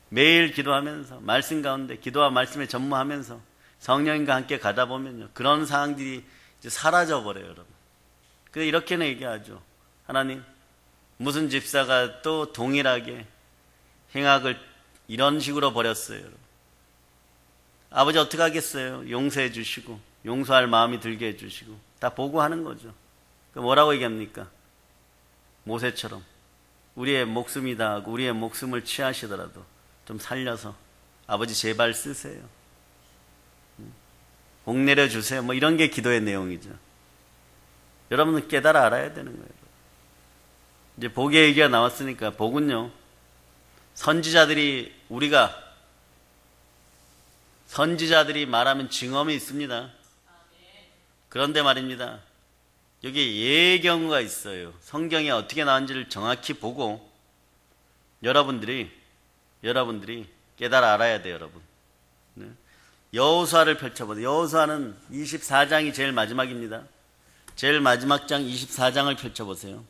매일 기도하면서 말씀 가운데 기도와 말씀에 전무하면서 성령님과 함께 가다 보면요, 그런 상황들이 이제 사라져 버려요, 여러분. 그래서 이렇게는 얘기하죠. 하나님, 무슨 집사가 또 동일하게 행악을 이런 식으로 벌였어요, 여러분. 아버지 어떻게 하겠어요? 용서해 주시고 용서할 마음이 들게 해 주시고 다 보고하는 거죠. 뭐라고 얘기합니까? 모세처럼 우리의 목숨이 다하고 우리의 목숨을 취하시더라도 좀 살려서 아버지 제발 쓰세요. 복 내려주세요. 뭐 이런 게 기도의 내용이죠. 여러분은 깨달아 알아야 되는 거예요. 이제 복의 얘기가 나왔으니까, 복은요, 선지자들이 말하면 증언이 있습니다. 그런데 말입니다, 여기에 예의 경우가 있어요. 성경에 어떻게 나왔는지를 정확히 보고 여러분들이 깨달아 알아야 돼요, 여러분. 네. 여호수아를 펼쳐보세요. 여호수아는 24장이 제일 마지막입니다. 제일 마지막 장 24장을 펼쳐보세요.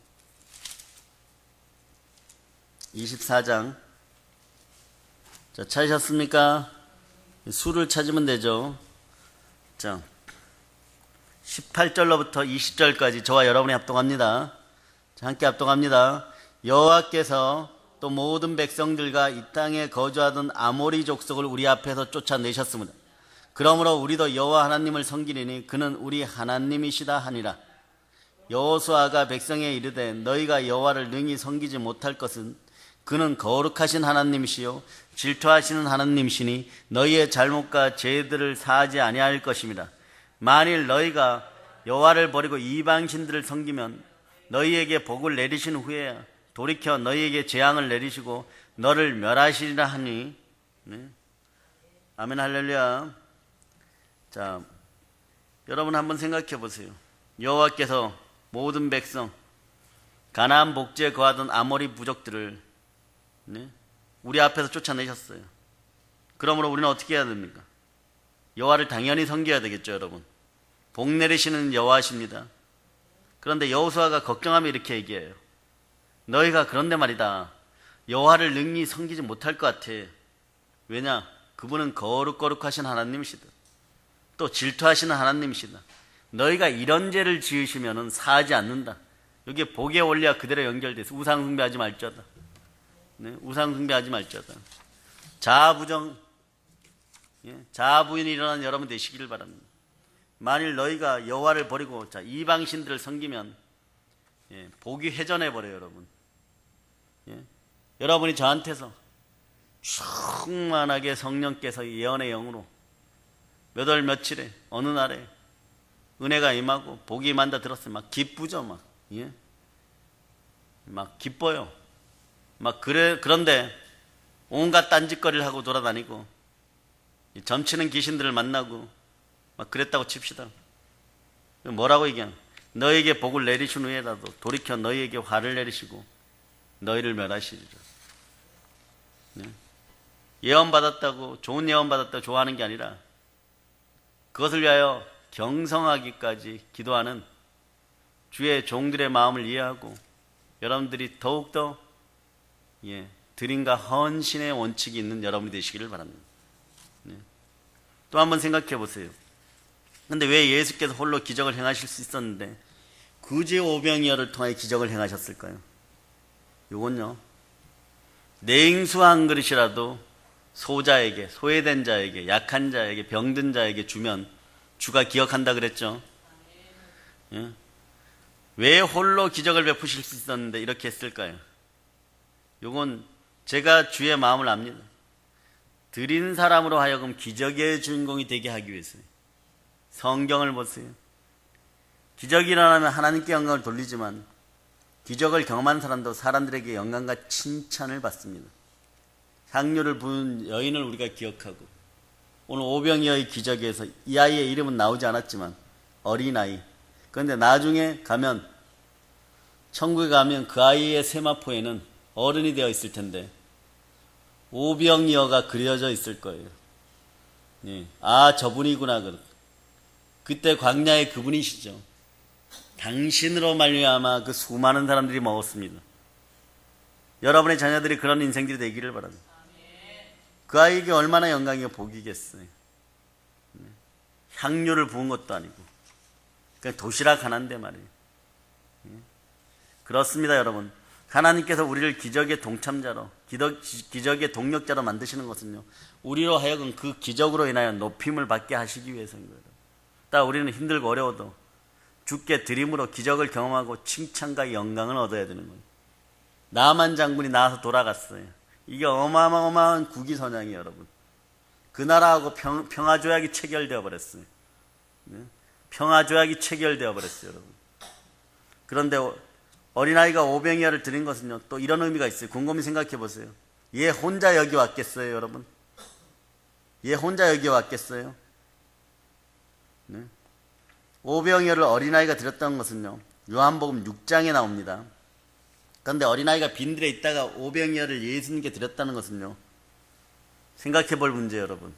24장. 자, 찾으셨습니까? 수를 찾으면 되죠. 자, 18절로부터 20절까지 저와 여러분이 합동합니다. 자, 함께 합동합니다. 여호와께서 또 모든 백성들과 이 땅에 거주하던 아모리 족속을 우리 앞에서 쫓아내셨습니다. 그러므로 우리도 여호와 하나님을 섬기리니 그는 우리 하나님이시다 하니라. 여호수아가 백성에 이르되 너희가 여호와를 능히 섬기지 못할 것은 그는 거룩하신 하나님이시요 질투하시는 하나님이시니 너희의 잘못과 죄들을 사하지 아니할 것입니다. 만일 너희가 여호와를 버리고 이방신들을 섬기면 너희에게 복을 내리신 후에 돌이켜 너희에게 재앙을 내리시고 너를 멸하시리라 하니. 네. 아멘 할렐루야. 자, 여러분 한번 생각해 보세요. 여호와께서 모든 백성 가나안 복지에 거하던 아모리 부족들을 우리 앞에서 쫓아내셨어요. 그러므로 우리는 어떻게 해야 됩니까? 여호와를 당연히 섬겨야 되겠죠, 여러분. 복 내리시는 여호와십니다. 그런데 여호수아가 걱정하며 이렇게 얘기해요. 너희가 그런데 말이다, 여호와를 능히 섬기지 못할 것 같아. 왜냐? 그분은 거룩하신 하나님이시다. 또 질투하시는 하나님이시다. 너희가 이런 죄를 지으시면 사하지 않는다. 여기에 복의 원리와 그대로 연결돼서 우상 숭배하지 말자다. 네, 우상 숭배하지 말자다. 자아부정, 자아부인이 일어나는 여러분 되시기를 바랍니다. 만일 너희가 여호와를 버리고 이방신들을 섬기면 복이 회전해 버려요, 여러분. 여러분이 저한테서 충만하게 성령께서 예언의 영으로 몇 월 며칠에 어느 날에 은혜가 임하고 복이 임한다 들었어요. 막 기쁘죠, 막 기뻐요. 그런데 온갖 딴짓거리를 하고 돌아다니고 점치는 귀신들을 만나고 막 그랬다고 칩시다. 뭐라고 얘기하냐? 너에게 복을 내리신 후에라도 돌이켜 너희에게 화를 내리시고 너희를 멸하시리라. 예언 받았다고, 좋은 예언 받았다고 좋아하는 게 아니라 그것을 위하여 경성하기까지 기도하는 주의 종들의 마음을 이해하고 여러분들이 더욱더 드림과 헌신의 원칙이 있는 여러분이 되시기를 바랍니다. 또 한번 생각해 보세요. 근데 왜 예수께서 홀로 기적을 행하실 수 있었는데 굳이 오병이어를 통해 기적을 행하셨을까요? 이건요, 냉수 한 그릇이라도 소자에게, 소외된 자에게, 약한 자에게, 병든 자에게 주면 주가 기억한다 그랬죠. 예? 왜 홀로 기적을 베푸실 수 있었는데 이렇게 했을까요? 이건 제가 주의 마음을 압니다. 드린 사람으로 하여금 기적의 주인공이 되게 하기 위해서요. 성경을 보세요. 기적이 일어나면 하나님께 영광을 돌리지만 기적을 경험한 사람도 사람들에게 영광과 칭찬을 받습니다. 향료를 부은 여인을 우리가 기억하고 오늘 오병이어의 기적에서 이 아이의 이름은 나오지 않았지만 어린아이. 그런데 나중에 가면 천국에 가면 그 아이의 세마포에는 어른이 되어 있을 텐데 오병이어가 그려져 있을 거예요. 예. 아, 저분이구나. 그때 광야의 그분이시죠. 당신으로 말미암아 그 수많은 사람들이 먹었습니다. 여러분의 자녀들이 그런 인생들이 되기를 바랍니다. 그 아이에게 얼마나 영광이고 복이겠어요. 향료를 부은 것도 아니고 그냥 도시락 하나인데 말이에요. 그렇습니다, 여러분. 하나님께서 우리를 기적의 동참자로, 기적의 동력자로 만드시는 것은요, 우리로 하여금 그 기적으로 인하여 높임을 받게 하시기 위해서인 거예요. 딱 우리는 힘들고 어려워도 주께 드림으로 기적을 경험하고 칭찬과 영광을 얻어야 되는 거예요. 나만 장군이 나와서 돌아갔어요. 이게 어마어마한 국위선양이에요, 여러분. 그 나라하고 평화조약이 체결되어 버렸어요. 평화조약이 체결되어 버렸어요, 여러분. 그런데 어린아이가 오병이어를 드린 것은요, 또 이런 의미가 있어요. 곰곰이 생각해 보세요. 얘 혼자 여기 왔겠어요, 여러분? 얘 혼자 여기 왔겠어요? 네? 오병이어를 어린아이가 드렸다는 것은요, 요한복음 6장에 나옵니다. 그런데 어린아이가 빈들에 있다가 오병이어를 예수님께 드렸다는 것은요, 생각해 볼 문제예요, 여러분.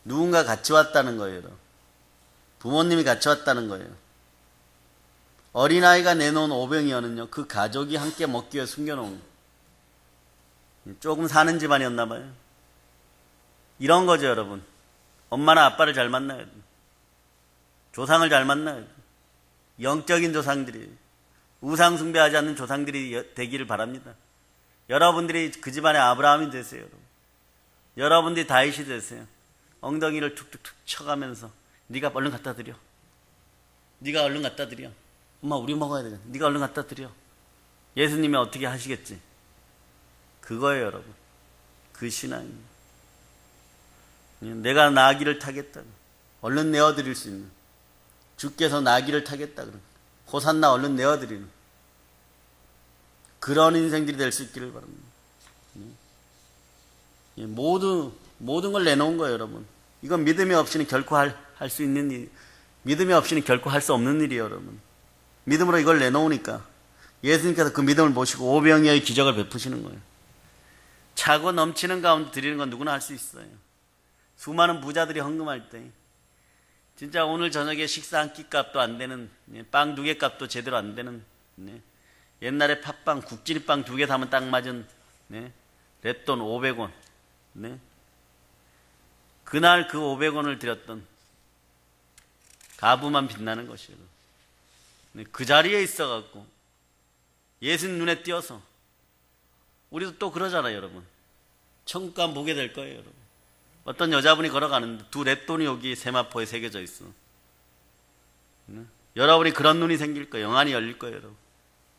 누군가 같이 왔다는 거예요, 여러분. 부모님이 같이 왔다는 거예요. 어린아이가 내놓은 오병이어는요, 그 가족이 함께 먹기 위해 숨겨놓은 조금 사는 집안이었나 봐요. 이런 거죠, 여러분. 엄마나 아빠를 잘 만나야 돼. 조상을 잘 만나야 돼. 영적인 조상들이, 우상 숭배하지 않는 조상들이 되기를 바랍니다. 여러분들이 그 집안의 아브라함이 되세요, 여러분. 여러분들이 다윗이 되세요. 엉덩이를 툭툭툭 쳐가면서 네가 얼른 갖다 드려. 네가 얼른 갖다 드려. 엄마, 우리 먹어야 되겠네. 네가 얼른 갖다 드려. 예수님이 어떻게 하시겠지? 그거예요, 여러분. 그 신앙입니다. 내가 나귀를 타겠다. 얼른 내어드릴 수 있는. 주께서 나귀를 타겠다. 호산나 얼른 내어드리는. 그런 인생들이 될 수 있기를 바랍니다. 모든 걸 내놓은 거예요, 여러분. 이건 믿음이 없이는 결코 할 수 있는 일, 믿음이 없이는 결코 할 수 없는 일이에요, 여러분. 믿음으로 이걸 내놓으니까 예수님께서 그 믿음을 보시고 오병이어의 기적을 베푸시는 거예요. 차고 넘치는 가운데 드리는 건 누구나 할 수 있어요. 수많은 부자들이 헌금할 때 진짜 오늘 저녁에 식사 한 끼 값도 안 되는, 빵 2개 값도 제대로 안 되는, 옛날에 팥빵, 국진이빵 2개 사면 딱 맞은 랩돈 500원. 그날 그 500원을 드렸던 가부만 빛나는 것이에요. 그 자리에 있어갖고 예수님 눈에 띄어서 우리도 또 그러잖아요, 여러분. 천국 가면 보게 될 거예요, 여러분. 어떤 여자분이 걸어가는데 2 랩돈이 여기 세마포에 새겨져 있어. 여러분이 그런 눈이 생길 거예요. 영안이 열릴 거예요, 여러분.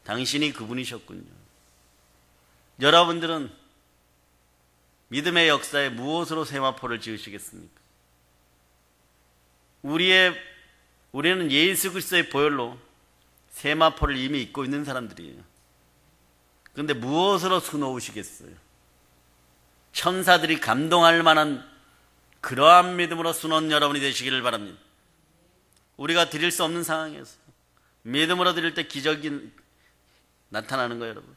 당신이 그분이셨군요. 여러분들은 믿음의 역사에 무엇으로 세마포를 지으시겠습니까? 우리는 예수 그리스도의 보혈로 세마포를 이미 입고 있는 사람들이에요. 그런데 무엇으로 수놓으시겠어요? 천사들이 감동할 만한 그러한 믿음으로 수놓은 여러분이 되시기를 바랍니다. 우리가 드릴 수 없는 상황에서 믿음으로 드릴 때 기적이 나타나는 거예요, 여러분.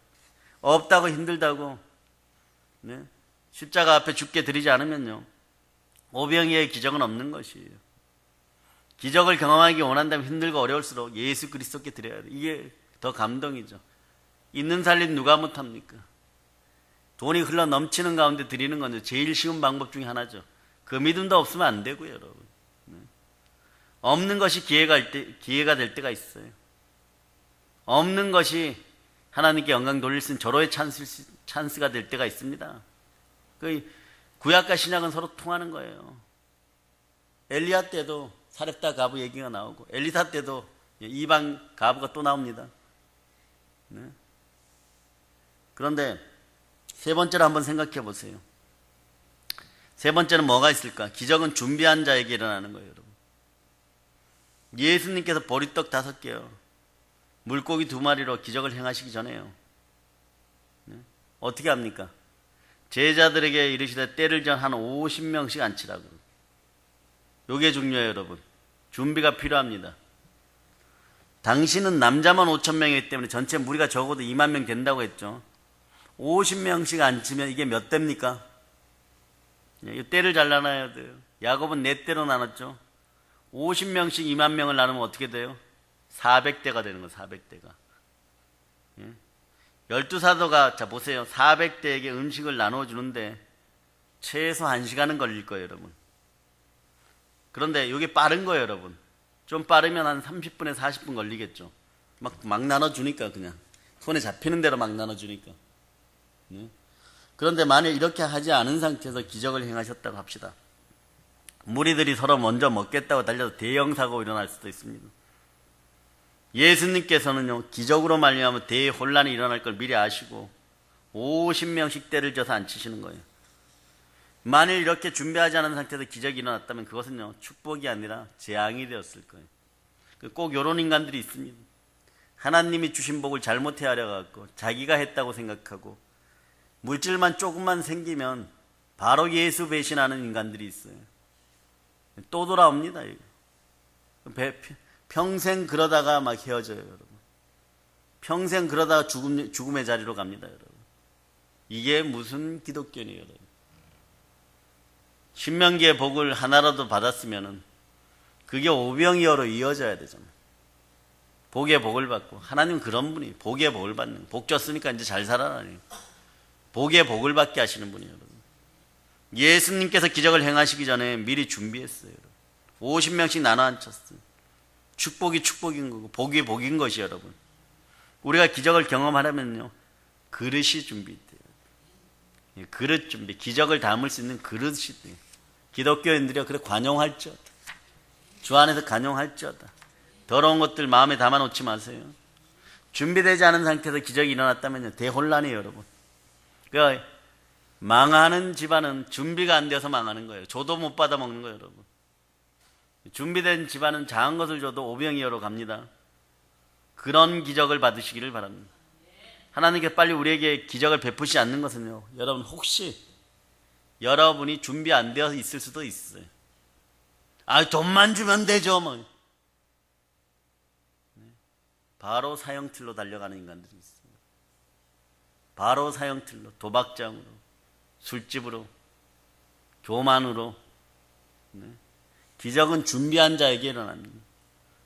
없다고 힘들다고 십자가 앞에 죽게 드리지 않으면요, 오병이어의 기적은 없는 것이에요. 기적을 경험하기 원한다면 힘들고 어려울수록 예수 그리스도께 드려야 돼요. 이게 더 감동이죠. 있는 살림 누가 못합니까? 돈이 흘러 넘치는 가운데 드리는 건 제일 쉬운 방법 중에 하나죠. 그 믿음도 없으면 안 되고요, 여러분. 없는 것이 기회가 될 때가 있어요. 없는 것이 하나님께 영광 돌릴 수 있는 절호의 찬스가 될 때가 있습니다. 그 구약과 신약은 서로 통하는 거예요. 엘리야 때도 사렙다 가부 얘기가 나오고 엘리사 때도 이방 가부가 또 나옵니다. 네? 그런데 세 번째로 한번 생각해 보세요. 세 번째는 뭐가 있을까? 기적은 준비한 자에게 일어나는 거예요, 여러분. 예수님께서 보리떡 5개요, 물고기 2마리로 기적을 행하시기 전에요. 네? 어떻게 합니까? 제자들에게 이르시되 때를 전 한 50명씩 앉히라고. 요게 중요해요, 여러분. 준비가 필요합니다. 당신은 남자만 5,000명이기 때문에 전체 무리가 적어도 2만 명 된다고 했죠. 50명씩 앉히면 이게 몇 대입니까? 이 때를 잘 나눠야 돼요. 야곱은 4대로 나눴죠. 50명씩 2만 명을 나누면 어떻게 돼요? 400대가 되는 거예요. 400대가. 12사도가 자 보세요. 400대에게 음식을 나눠주는데 최소 1시간은 걸릴 거예요, 여러분. 그런데 이게 빠른 거예요, 여러분. 좀 빠르면 한 30분에서 40분 걸리겠죠. 막 나눠주니까, 그냥 손에 잡히는 대로 막 나눠주니까. 그런데 만약 이렇게 하지 않은 상태에서 기적을 행하셨다고 합시다. 무리들이 서로 먼저 먹겠다고 달려서 대형 사고가 일어날 수도 있습니다. 예수님께서는요, 기적으로 말미암아 대혼란이 일어날 걸 미리 아시고 50명씩 때를 져서 앉히시는 거예요. 만일 이렇게 준비하지 않은 상태에서 기적이 일어났다면 그것은요, 축복이 아니라 재앙이 되었을 거예요. 꼭 이런 인간들이 있습니다. 하나님이 주신 복을 잘못 헤아려갖고 자기가 했다고 생각하고 물질만 조금만 생기면 바로 예수 배신하는 인간들이 있어요. 또 돌아옵니다. 평생 그러다가 막 헤어져요, 여러분. 평생 그러다가 죽음의 자리로 갑니다, 여러분. 이게 무슨 기독교니에요, 여러분. 신명기의 복을 하나라도 받았으면은 그게 오병이어로 이어져야 되잖아요. 복의 복을 받고, 하나님 그런 분이 복의 복을 받는, 복 줬으니까 이제 잘 살아라니. 복의 복을 받게 하시는 분이에요, 여러분. 예수님께서 기적을 행하시기 전에 미리 준비했어요, 여러분. 50명씩 나눠 앉혔어요. 축복이 축복인 거고 복이 복인 것이, 여러분. 우리가 기적을 경험하려면요, 그릇이 준비돼요. 그릇 준비, 기적을 담을 수 있는 그릇이 돼요. 기독교인들이요, 그래 관용할지어다. 주 안에서 관용할지어다. 더러운 것들 마음에 담아놓지 마세요. 준비되지 않은 상태에서 기적이 일어났다면요, 대혼란이에요, 여러분. 그러니까 망하는 집안은 준비가 안 되어서 망하는 거예요. 줘도 못 받아 먹는 거예요, 여러분. 준비된 집안은 작은 것을 줘도 오병이어로 갑니다. 그런 기적을 받으시기를 바랍니다. 하나님께 빨리 우리에게 기적을 베푸시지 않는 것은요, 여러분 혹시 여러분이 준비 안 되어 있을 수도 있어요. 아, 돈만 주면 되죠, 뭐. 바로 사형틀로 달려가는 인간들이 있어요. 바로 사형틀로, 도박장으로, 술집으로, 교만으로. 기적은 준비한 자에게 일어납니다.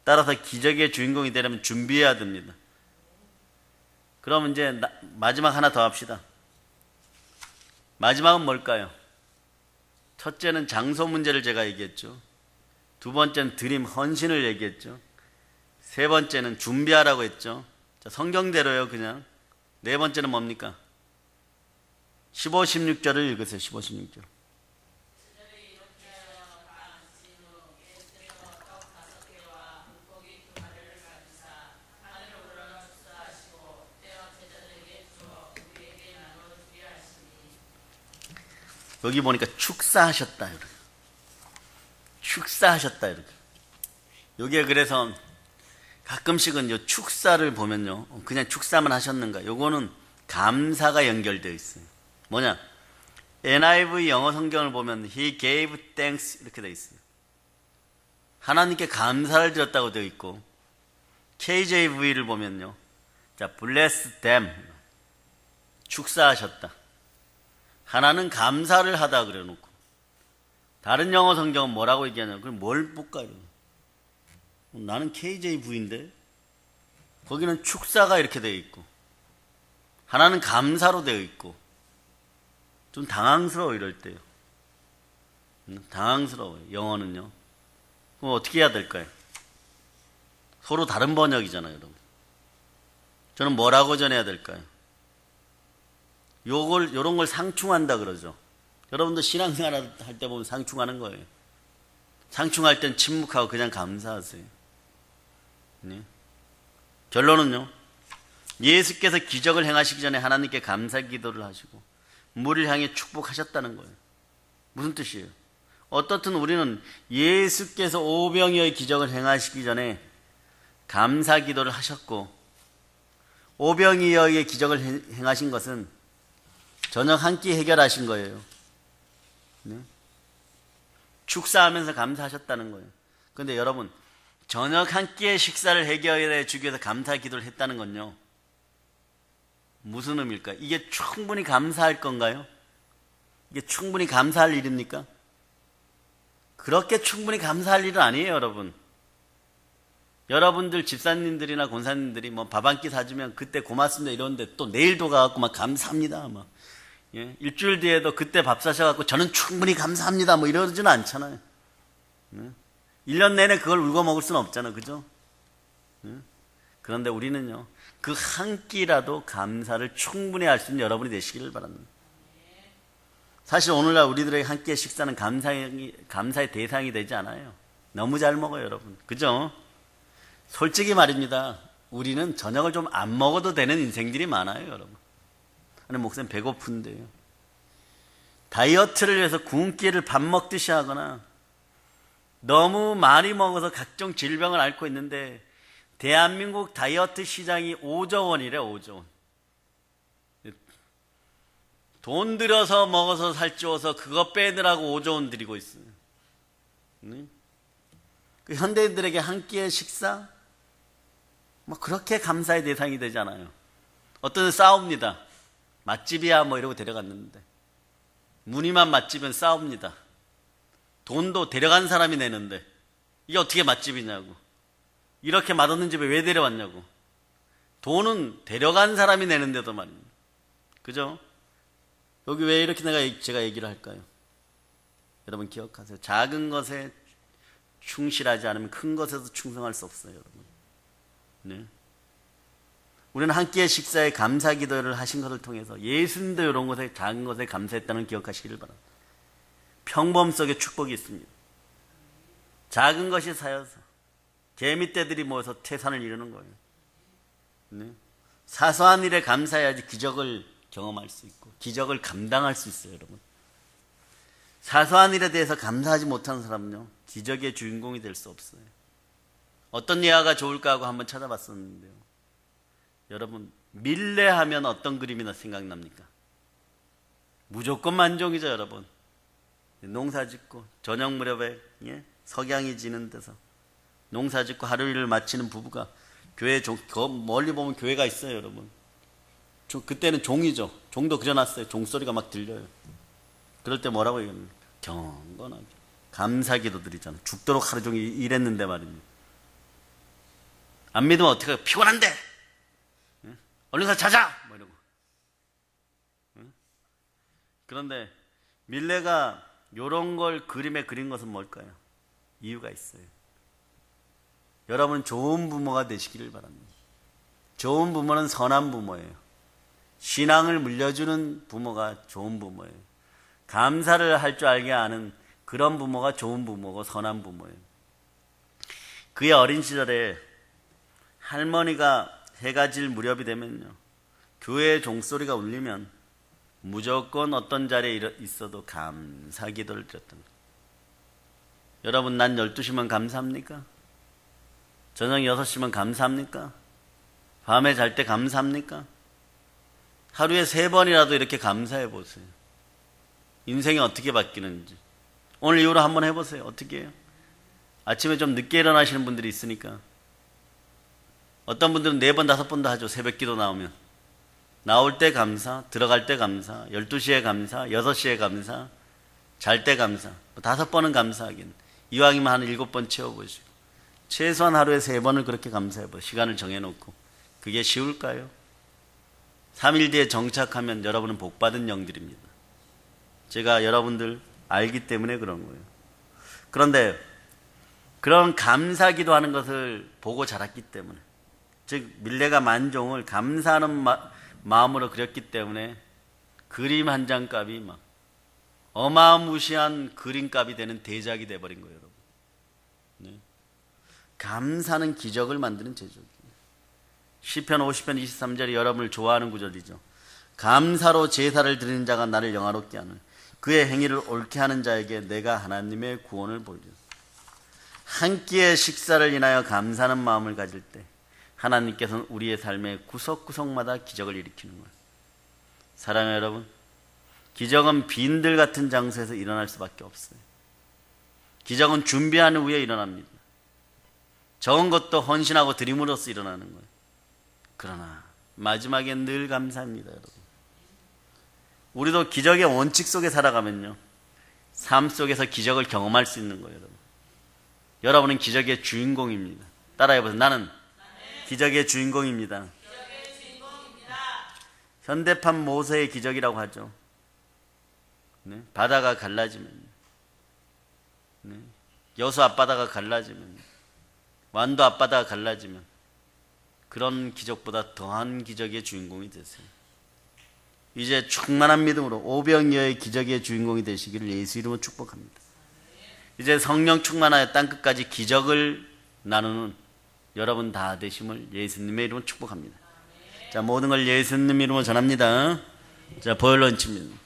따라서 기적의 주인공이 되려면 준비해야 됩니다. 그럼 이제 마지막 하나 더 합시다. 마지막은 뭘까요? 첫째는 장소 문제를 제가 얘기했죠. 두 번째는 드림, 헌신을 얘기했죠. 세 번째는 준비하라고 했죠. 자, 성경대로요, 그냥. 네 번째는 뭡니까? 15, 16절을 읽으세요. 15, 16절. 여기 보니까 축사하셨다, 이렇게. 축사하셨다, 이렇게. 여기에 그래서 가끔씩은 요 축사를 보면요, 그냥 축사만 하셨는가? 요거는 감사가 연결되어 있어요. 뭐냐? NIV 영어 성경을 보면 He gave thanks 이렇게 되어 있어요. 하나님께 감사를 드렸다고 되어 있고, KJV를 보면요, 자, bless them. 축사하셨다. 하나는 감사를 하다 그래 놓고, 다른 영어 성경은 뭐라고 얘기하냐면, 그럼 뭘 볼까요? 나는 KJV인데 거기는 축사가 이렇게 되어 있고 하나는 감사로 되어 있고, 좀 당황스러워, 이럴 때요. 당황스러워요, 영어는요. 그럼 어떻게 해야 될까요? 서로 다른 번역이잖아요, 여러분. 저는 뭐라고 전해야 될까요? 요런 걸 상충한다 그러죠. 여러분도 신앙생활 할 때 보면 상충하는 거예요. 상충할 땐 침묵하고 그냥 감사하세요. 네? 결론은요, 예수께서 기적을 행하시기 전에 하나님께 감사 기도를 하시고 물을 향해 축복하셨다는 거예요. 무슨 뜻이에요? 어떻든 우리는 예수께서 오병이어의 기적을 행하시기 전에 감사 기도를 하셨고, 오병이어의 기적을 행하신 것은 저녁 한 끼 해결하신 거예요. 네? 축사하면서 감사하셨다는 거예요. 그런데 여러분, 저녁 한 끼의 식사를 해결해 주기 위해서 감사 기도를 했다는 건요, 무슨 의미일까요? 이게 충분히 감사할 건가요? 이게 충분히 감사할 일입니까? 그렇게 충분히 감사할 일은 아니에요, 여러분. 여러분들 집사님들이나 권사님들이 뭐 밥 한 끼 사주면 그때 고맙습니다 이러는데 또 내일도 가갖고 막 감사합니다. 막. 예? 일주일 뒤에도 그때 밥 사셔갖고 저는 충분히 감사합니다. 뭐 이러지는 않잖아요. 예? 1년 내내 그걸 울고 먹을 수는 없잖아요. 그죠? 예? 그런데 우리는요, 그 한 끼라도 감사를 충분히 할 수 있는 여러분이 되시기를 바랍니다. 사실 오늘날 우리들의 한 끼의 식사는 감사의 대상이 되지 않아요. 너무 잘 먹어요, 여러분. 그죠? 솔직히 말입니다. 우리는 저녁을 좀 안 먹어도 되는 인생들이 많아요, 여러분. 아니, 목사님 배고픈데요. 다이어트를 위해서 굶기를 밥 먹듯이 하거나 너무 많이 먹어서 각종 질병을 앓고 있는데 대한민국 다이어트 시장이 5조 원이래, 5조 원. 돈 들여서 먹어서 살찌워서 그거 빼느라고 5조 원 들이고 있어요. 네? 그 현대인들에게 한 끼의 식사? 뭐 그렇게 감사의 대상이 되잖아요. 어떤 데 싸웁니다. 맛집이야 뭐 이러고 데려갔는데 무늬만 맛집은 싸웁니다. 돈도 데려간 사람이 내는데 이게 어떻게 맛집이냐고. 이렇게 맛없는 집에 왜 데려왔냐고. 돈은 데려간 사람이 내는데도 말입니다. 그죠? 여기 왜 이렇게 제가 얘기를 할까요? 여러분 기억하세요. 작은 것에 충실하지 않으면 큰 것에서 충성할 수 없어요, 여러분. 네. 우리는 한 끼의 식사에 감사 기도를 하신 것을 통해서 예수님도 이런 것에, 작은 것에 감사했다는 기억하시기를 바랍니다. 평범 속에 축복이 있습니다. 작은 것이 쌓여서 개미떼들이 모여서 태산을 이루는 거예요. 네. 사소한 일에 감사해야지 기적을 경험할 수 있고 기적을 감당할 수 있어요, 여러분. 사소한 일에 대해서 감사하지 못하는 사람은요, 기적의 주인공이 될 수 없어요. 어떤 예화가 좋을까 하고 한번 찾아봤었는데요. 여러분, 밀레 하면 어떤 그림이나 생각납니까? 무조건 만종이죠, 여러분. 농사 짓고 저녁 무렵에 석양이 지는 데서 농사 짓고 하루 일을 마치는 부부가 교회 멀리 보면 교회가 있어요, 여러분. 그때는 종이죠. 종도 그려놨어요. 종소리가 막 들려요. 그럴 때 뭐라고 얘기합니까? 경건하게 감사기도 드리잖아요. 죽도록 하루 종일 일했는데 말입니다. 안 믿으면 어떻게 해요? 피곤한데 얼른 가서 자자 뭐 이러고. 그런데 밀레가 요런 걸 그림에 그린 것은 뭘까요? 이유가 있어요. 여러분 좋은 부모가 되시기를 바랍니다. 좋은 부모는 선한 부모예요. 신앙을 물려주는 부모가 좋은 부모예요. 감사를 할 줄 알게 아는 그런 부모가 좋은 부모고 선한 부모예요. 그의 어린 시절에 할머니가 해가 질 무렵이 되면요, 교회의 종소리가 울리면 무조건 어떤 자리에 있어도 감사 기도를 드렸던 거예요. 여러분, 난 12시면 감사합니까? 저녁 6시면 감사합니까? 밤에 잘 때 감사합니까? 하루에 3번이라도 이렇게 감사해 보세요. 인생이 어떻게 바뀌는지. 오늘 이후로 한번 해보세요. 어떻게 해요? 아침에 좀 늦게 일어나시는 분들이 있으니까 어떤 분들은 4번, 5번도 하죠. 새벽 기도 나오면. 나올 때 감사, 들어갈 때 감사, 12시에 감사, 6시에 감사, 잘 때 감사. 5번은 감사하긴. 이왕이면 한 7번 채워보시고. 최소한 하루에 3번을 그렇게 감사해보세요. 시간을 정해놓고. 그게 쉬울까요? 3일 뒤에 정착하면 여러분은 복받은 영들입니다. 제가 여러분들 알기 때문에 그런 거예요. 그런데 그런 감사기도 하는 것을 보고 자랐기 때문에 즉 밀레가 만종을 감사하는 마음으로 그렸기 때문에 그림 한 장 값이 막 어마무시한 그림값이 되는 대작이 돼버린 거예요, 여러분. 네. 감사는 기적을 만드는 제조기. 시편 50편 23절이 여러분을 좋아하는 구절이죠. 감사로 제사를 드리는 자가 나를 영화롭게 하는 그의 행위를 옳게 하는 자에게 내가 하나님의 구원을 보여주겠다. 한 끼의 식사를 인하여 감사하는 마음을 가질 때 하나님께서는 우리의 삶의 구석구석마다 기적을 일으키는 거예요. 사랑하는 여러분, 기적은 빈들 같은 장소에서 일어날 수밖에 없어요. 기적은 준비한 후에 일어납니다. 적은 것도 헌신하고 드림으로써 일어나는 거예요. 그러나 마지막엔 늘 감사합니다, 여러분. 우리도 기적의 원칙 속에 살아가면요, 삶 속에서 기적을 경험할 수 있는 거예요, 여러분. 여러분은 기적의 주인공입니다. 따라해보세요. 나는 기적의 주인공입니다. 현대판 모세의 기적이라고 하죠. 네? 바다가 갈라지면, 네? 여수 앞바다가 갈라지면, 완도 앞바다가 갈라지면 그런 기적보다 더한 기적의 주인공이 되세요. 이제 충만한 믿음으로 오병이어의 기적의 주인공이 되시기를 예수 이름으로 축복합니다. 이제 성령 충만하여 땅끝까지 기적을 나누는 여러분 다 되심을 예수님의 이름으로 축복합니다. 자, 모든 걸 예수님 이름으로 전합니다. 자, 보혈 런치입니다.